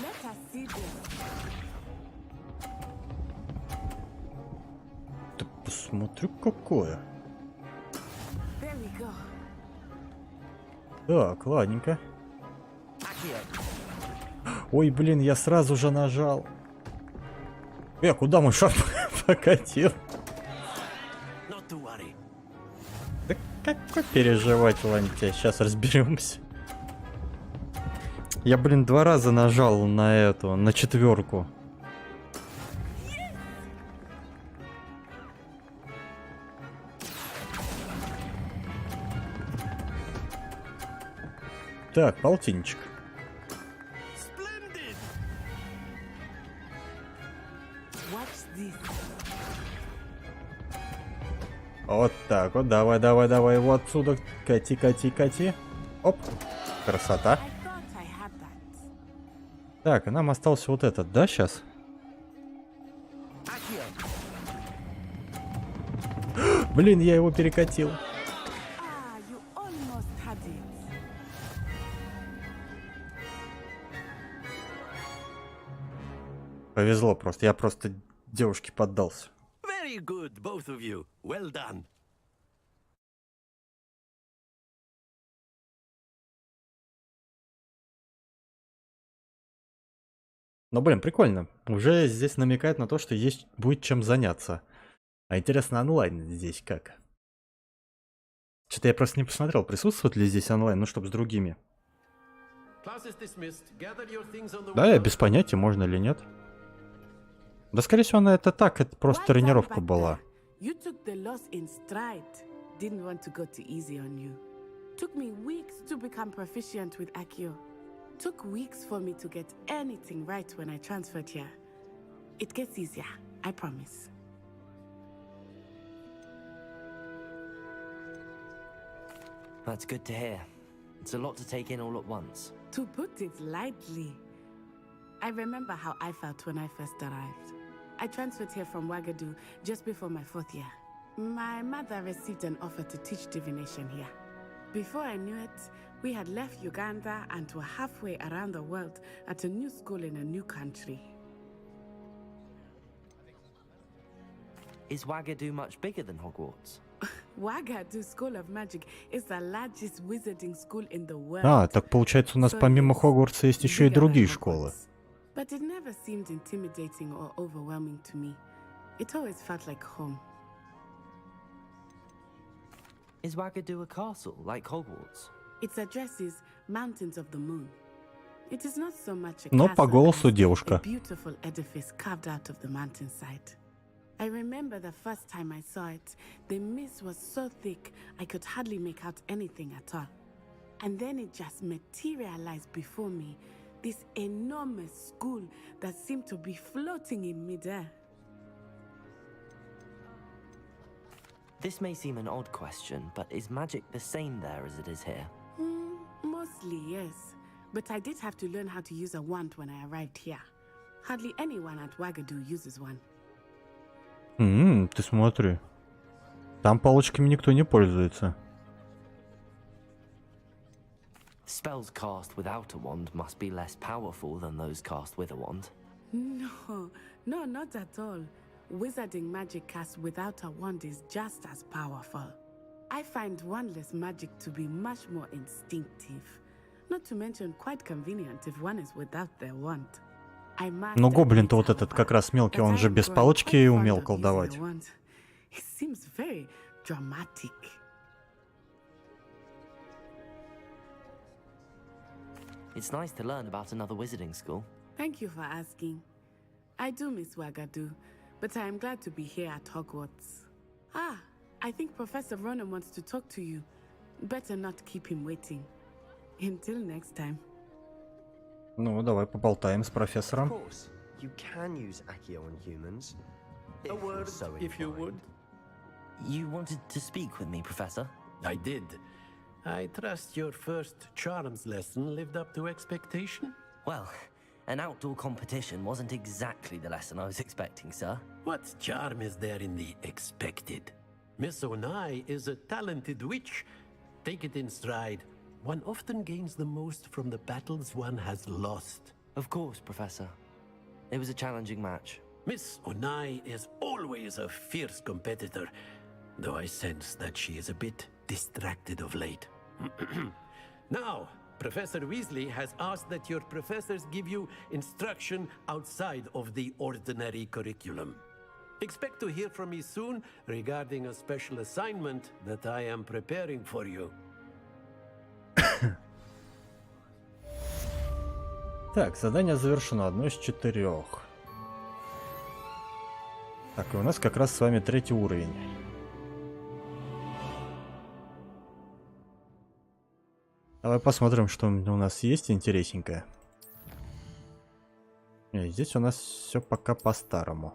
Let us see this. Ты посмотри, какое. There we go. Так, ладненько. Ой, блин, я сразу же нажал. Куда мой шар покатил? Да какой переживать, Лантя, сейчас разберемся. Я, блин, 2 раза нажал на эту, на 4. Так, полтинничек. Вот так вот, давай, давай, давай, вот отсюда, кати, кати, кати. Оп, красота. Так, и нам остался вот этот, да, сейчас? Блин, я его перекатил. Повезло просто, я просто девушке поддался. Very good, both of you. Well done. Ну, блин, прикольно. Уже здесь намекает на то, что есть будет чем заняться. А интересно, онлайн здесь как? Что-то я просто не посмотрел, присутствует ли здесь онлайн, ну, чтобы с другими Да, я без понятия, можно или нет. Да, скорее всего, она это так, это просто тренировка была. You took the loss in stride. Didn't want to go too easy on you. Took me weeks to become proficient with Accio. Took weeks for me to get anything right when I transferred here. It gets easier, I promise. That's good to hear. It's a lot to take in all at once. To put it lightly, I remember how I felt when I first arrived. I transferred here from Ouagadougou just before my 4th year. My mother received an offer to teach divination here. Before I knew it, we had left Uganda and were halfway around the world at a new school in a new country. Is Ouagadougou much bigger than Hogwarts? Ouagadougou School of Magic is the largest wizarding school in the world. А, так получается, у нас помимо Хогвартса есть еще и другие школы. But it never seemed intimidating or overwhelming to me. It always felt like home. Is Ouagadougou a castle, like Hogwarts? Its address is Mountains of the Moon. It is not so much a Но castle по голосу as девушка. a beautiful edifice carved out of the mountainside. I remember the first time I saw it, the mist was so thick I could hardly make out anything at all. And then it just materialized before me, this enormous school that seemed to be floating in midair. This may seem an odd question, but is magic the same there as it is here? Mostly, yes. But I did have to learn how to use a wand when I arrived here. Hardly anyone at Ouagadougou uses one. Ты смотри. Там палочками никто не пользуется. Spells cast without a wand must be less powerful than those cast with a wand. No, not at all. Wizarding magic cast without a wand is just as powerful. I find wandless magic to be much more instinctive. Not to mention quite convenient if one is without their wand. Но гоблин-то вот этот как раз мелкий, он же без палочки и умел колдовать. It seems very dramatic. It's nice to learn about another wizarding school. Thank you for asking. I do miss Ouagadougou, but I am glad to be here at Hogwarts. Ah, I think Professor Ronan wants to talk to you. Better not keep him waiting. Until next time. Ну, давай поболтаем с профессором. Of course, you can use Accio on humans. A word, if you would. You wanted to speak with me, Professor? I did. I trust your first charms lesson lived up to expectation? Well, an outdoor competition wasn't exactly the lesson I was expecting, sir. What charm is there in the expected? Miss Onai is a talented witch. Take it in stride. One often gains the most from the battles one has lost. Of course, Professor. It was a challenging match. Miss Onai is always a fierce competitor, though I sense that she is a bit distracted of late. Now, Professor Weasley has asked that your professors give you instruction outside of the ordinary curriculum. Expect to hear from me soon regarding a special assignment that I am preparing for you. Так, задание завершено, 1 из 4. Так, и у нас как раз с вами 3-й уровень. Давай посмотрим, что у нас есть интересненькое. И здесь у нас все пока по-старому.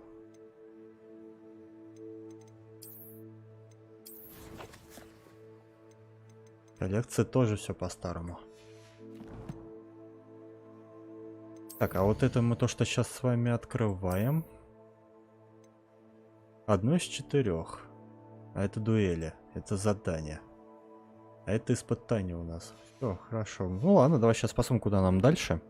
Коллекции тоже все по-старому. Так, а вот это мы то, что сейчас с вами открываем. 1 из 4. А это дуэли. Это задание. А это испытание у нас. Все, хорошо. Ну ладно, давай сейчас посмотрим, куда нам дальше.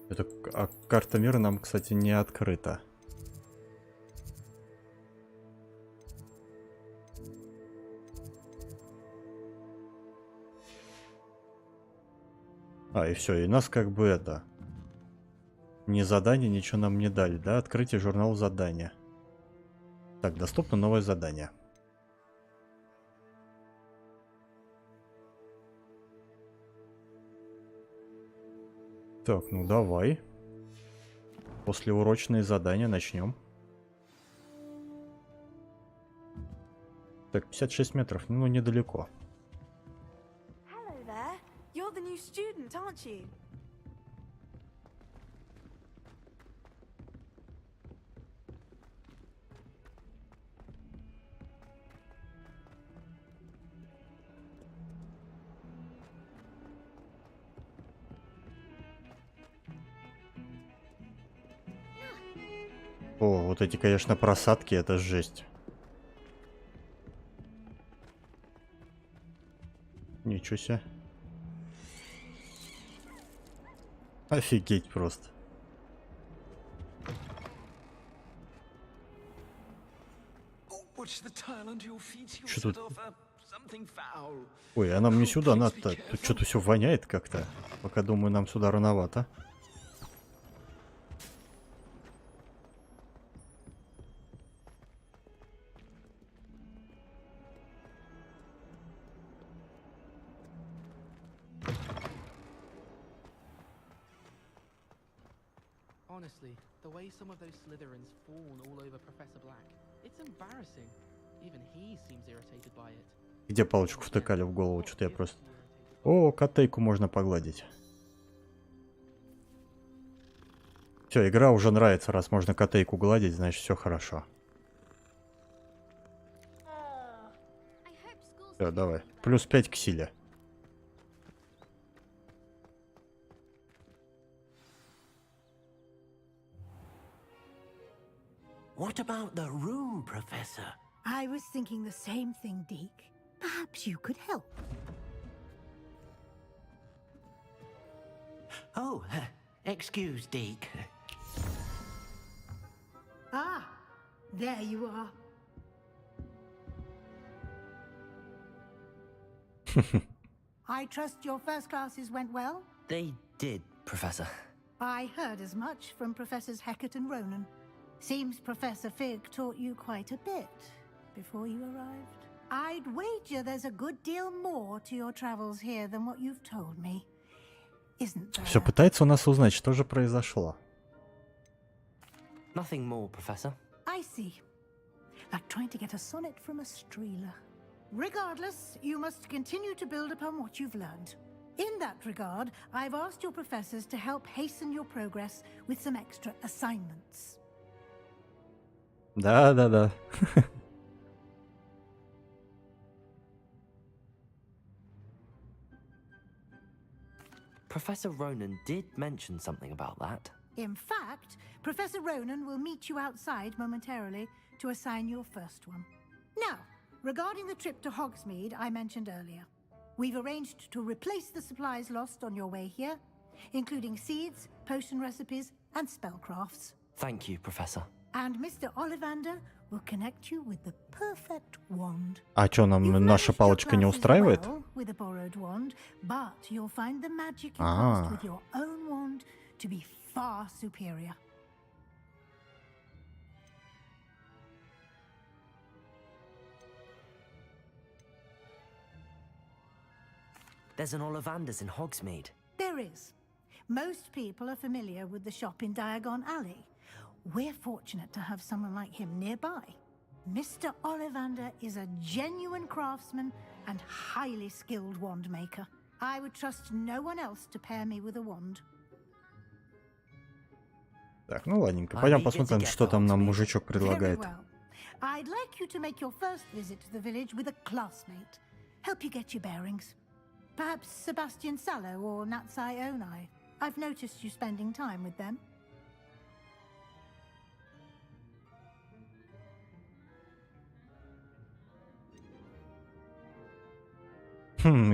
Это, а карта мира нам, кстати, не открыта. А, и все, и нас как бы это... Ни задания, ничего нам не дали, да? Открытие журнала задания. Так, доступно новое задание. Так, ну давай. Послеурочные задания начнем. Так, 56 метров, ну недалеко. Hello there. You're the new student, aren't you? О, вот эти, конечно, просадки, это жесть. Ничего себе. Офигеть просто. Что тут? Ой, а нам не сюда надо-то. Тут что-то все воняет как-то. Пока думаю, нам сюда рановато. Honestly, the way some of those Slytherins fawn all over Professor Black, it's embarrassing. Even he seems irritated by it. Где палочку втыкали в голову? Что-то я просто... О, котейку можно погладить. Все, игра уже нравится. Раз можно котейку гладить, значит все хорошо. Все, давай. Плюс 5 к силе. What about the room, Professor? I was thinking the same thing, Deke. Perhaps you could help. Oh, excuse, Deke. Ah, there you are. I trust your first classes went well? They did, Professor. I heard as much from Professors Hecat and Ronan. Seems Professor Fig taught you quite a bit before you arrived. I'd wager there's a good deal more to your travels here than what you've told me. Isn't there? Все пытается у нас узнать, что же произошло. Nothing more, Professor. I see. Like trying to get a sonnet from a streeler. Regardless, you must continue to build upon what you've learned. In that regard, I've asked your professors to help hasten your progress with some extra assignments. Да. Professor Ronan did mention something about that. In fact, Professor Ronan will meet you outside momentarily to assign your first one. Now, regarding the trip to Hogsmeade I mentioned earlier, we've arranged to replace the supplies lost on your way here, including seeds, potion recipes, and spellcrafts. Thank you, Professor. And Mr. Ollivander will connect you with the perfect wand. А что, нам наша палочка не устраивает? With a borrowed wand, but you'll find the magic you cast with your own wand to be far superior. There's an Ollivander's in Hogsmeade. There is. Most people are familiar with the shop in Diagon Alley. We're fortunate to have someone like him nearby. Mr. Ollivander is a genuine craftsman and highly skilled wand maker. I would trust no one else to pair me with a wand. Так, ну ладненько. Пойдем посмотрим, что там нам мужичок предлагает. Very well. I'd like you to make your first visit to the village with a classmate. Help you get your bearings. Perhaps Sebastian Sallow or Natsai Onai. I've noticed you spending time with them.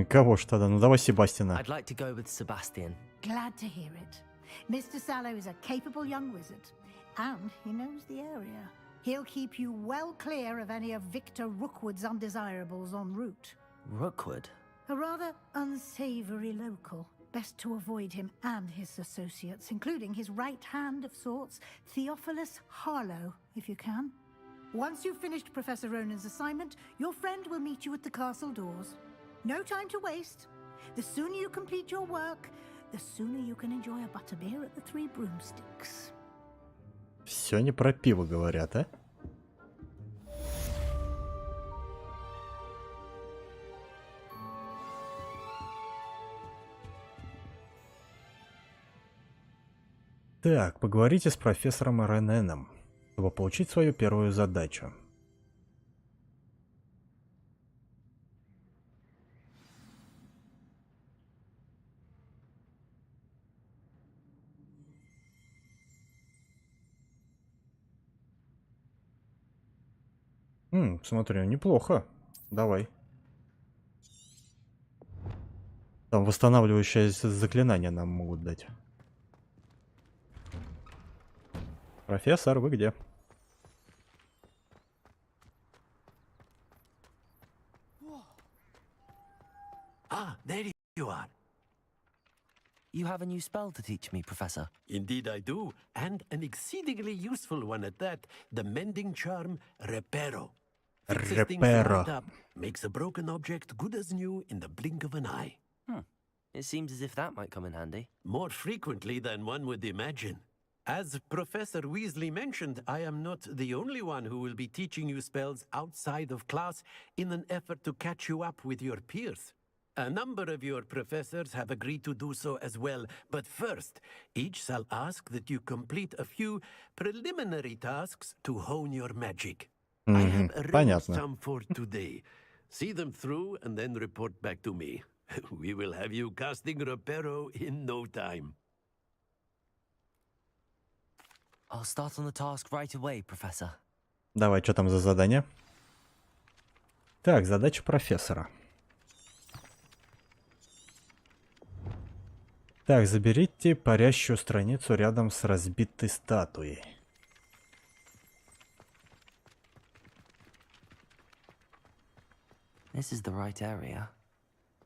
Кого ж тогда? Ну давай Себастина. I'd like to go with Sebastian. Glad to hear it. Mr. Sallow is a capable young wizard, and he knows the area. He'll keep you well clear of any of Victor Rookwood's undesirables en route. Rookwood? A rather unsavory local. Best to avoid him and his associates, including his right hand of sorts, Theophilus Harlow, if you can. Once you've finished Professor Ronan's assignment, your friend will meet you at the castle doors. No time to waste. The sooner you complete your work, the sooner you can enjoy a butterbeer at the Three Broomsticks. Все не про пиво говорят, а? Так, поговорите с профессором Рененом, чтобы получить свою первую задачу. Смотрю, неплохо. Давай. Там восстанавливающееся заклинание нам могут дать. Профессор, вы где? Ah, there you are. You have a new spell to teach me, Professor. Indeed I do, and an exceedingly useful one at that. The mending charm, Reparo. Fixes things right up, makes a broken object good as new in the blink of an eye. It seems as if that might come in handy. More frequently than one would imagine. As Professor Weasley mentioned, I am not the only one who will be teaching you spells outside of class in an effort to catch you up with your peers. A number of your professors have agreed to do so as well, but first, each shall ask that you complete a few preliminary tasks to hone your magic. I have arranged some for today. See them through and then report back to me. We will have you casting Reparo in no time. I'll start on the task right away, Professor. Давай, что там за задание? Так, задача профессора. Так, заберите парящую страницу рядом с разбитой статуей. This is the right area.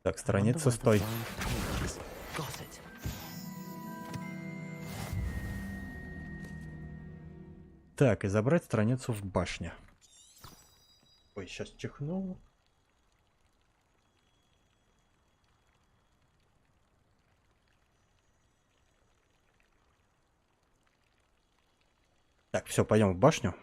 Так, страница стой. Got it. Так, и забрать страницу в башне. Ой, сейчас чихну. Так, все, пойдем в башню.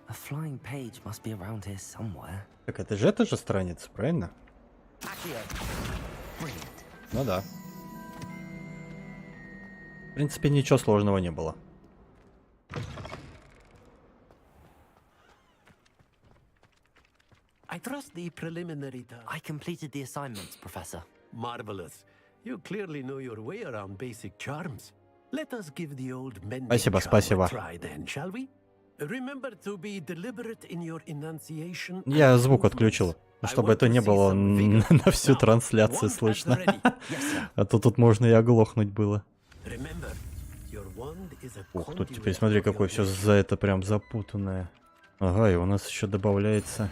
A flying page must be around here somewhere. Так, это же эта же страница, правильно? Ну да. В принципе, ничего сложного не было. I trust the preliminary task. I completed the assignments, Professor. Marvelous. You clearly know your way around basic charms. Let us give the old mending Спасибо, charm спасибо. a try then, shall we? Remember to be deliberate in your enunciation. Я звук отключил, чтобы это не было на всю трансляцию слышно. А то тут можно и оглохнуть было. Ух, тут теперь смотри, какое все за это прям запутанное. Ага, и у нас еще добавляется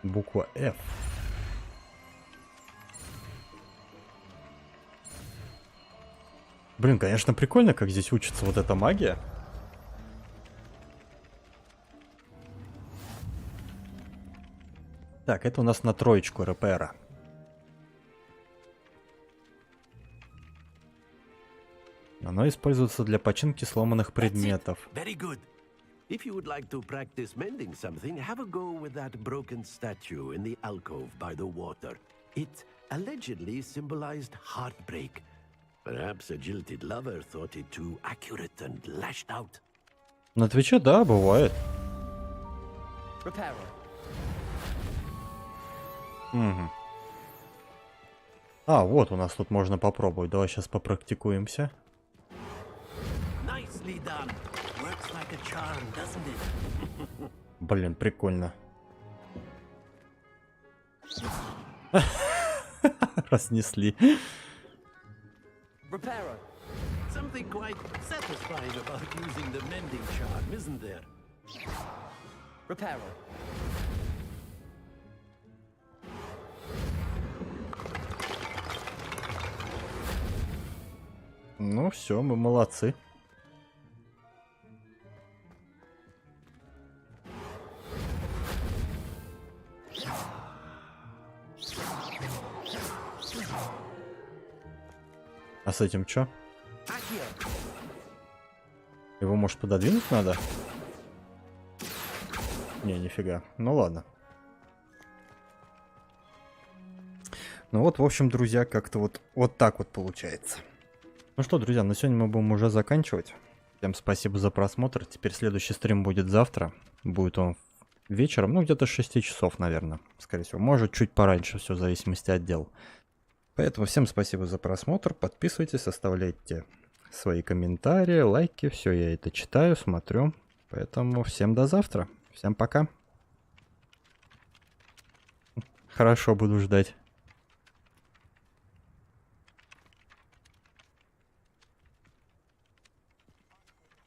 буква F. Блин, конечно, прикольно, как здесь учится вот эта магия. Так, это у нас на троечку Reparo. Оно используется для починки сломанных предметов. If you would like to practice mending something, have a go with that broken statue in the alcove by the water. It allegedly symbolized heartbreak. Perhaps a jilted lover thought it too accurate and lashed out. На Твиче, да, бывает. Угу. А, вот у нас тут можно попробовать. Давай сейчас попрактикуемся. Nicely done. Works like a charm, doesn't it? Блин, прикольно. Разнесли. Something quite satisfying about using the mending charm, isn't there? Repair. Ну все, мы молодцы. А с этим чё? Его, может, пододвинуть надо? Не, нифига. Ну ладно. Ну вот, в общем, друзья, как-то вот так вот получается. Ну что, друзья, на сегодня мы будем уже заканчивать. Всем спасибо за просмотр. Теперь следующий стрим будет завтра. Будет он вечером, ну где-то 6 часов, наверное. Скорее всего, может чуть пораньше, все в зависимости от дел. Поэтому всем спасибо за просмотр. Подписывайтесь, оставляйте свои комментарии, лайки. Все, я это читаю, смотрю. Поэтому всем до завтра. Всем пока. Хорошо, буду ждать.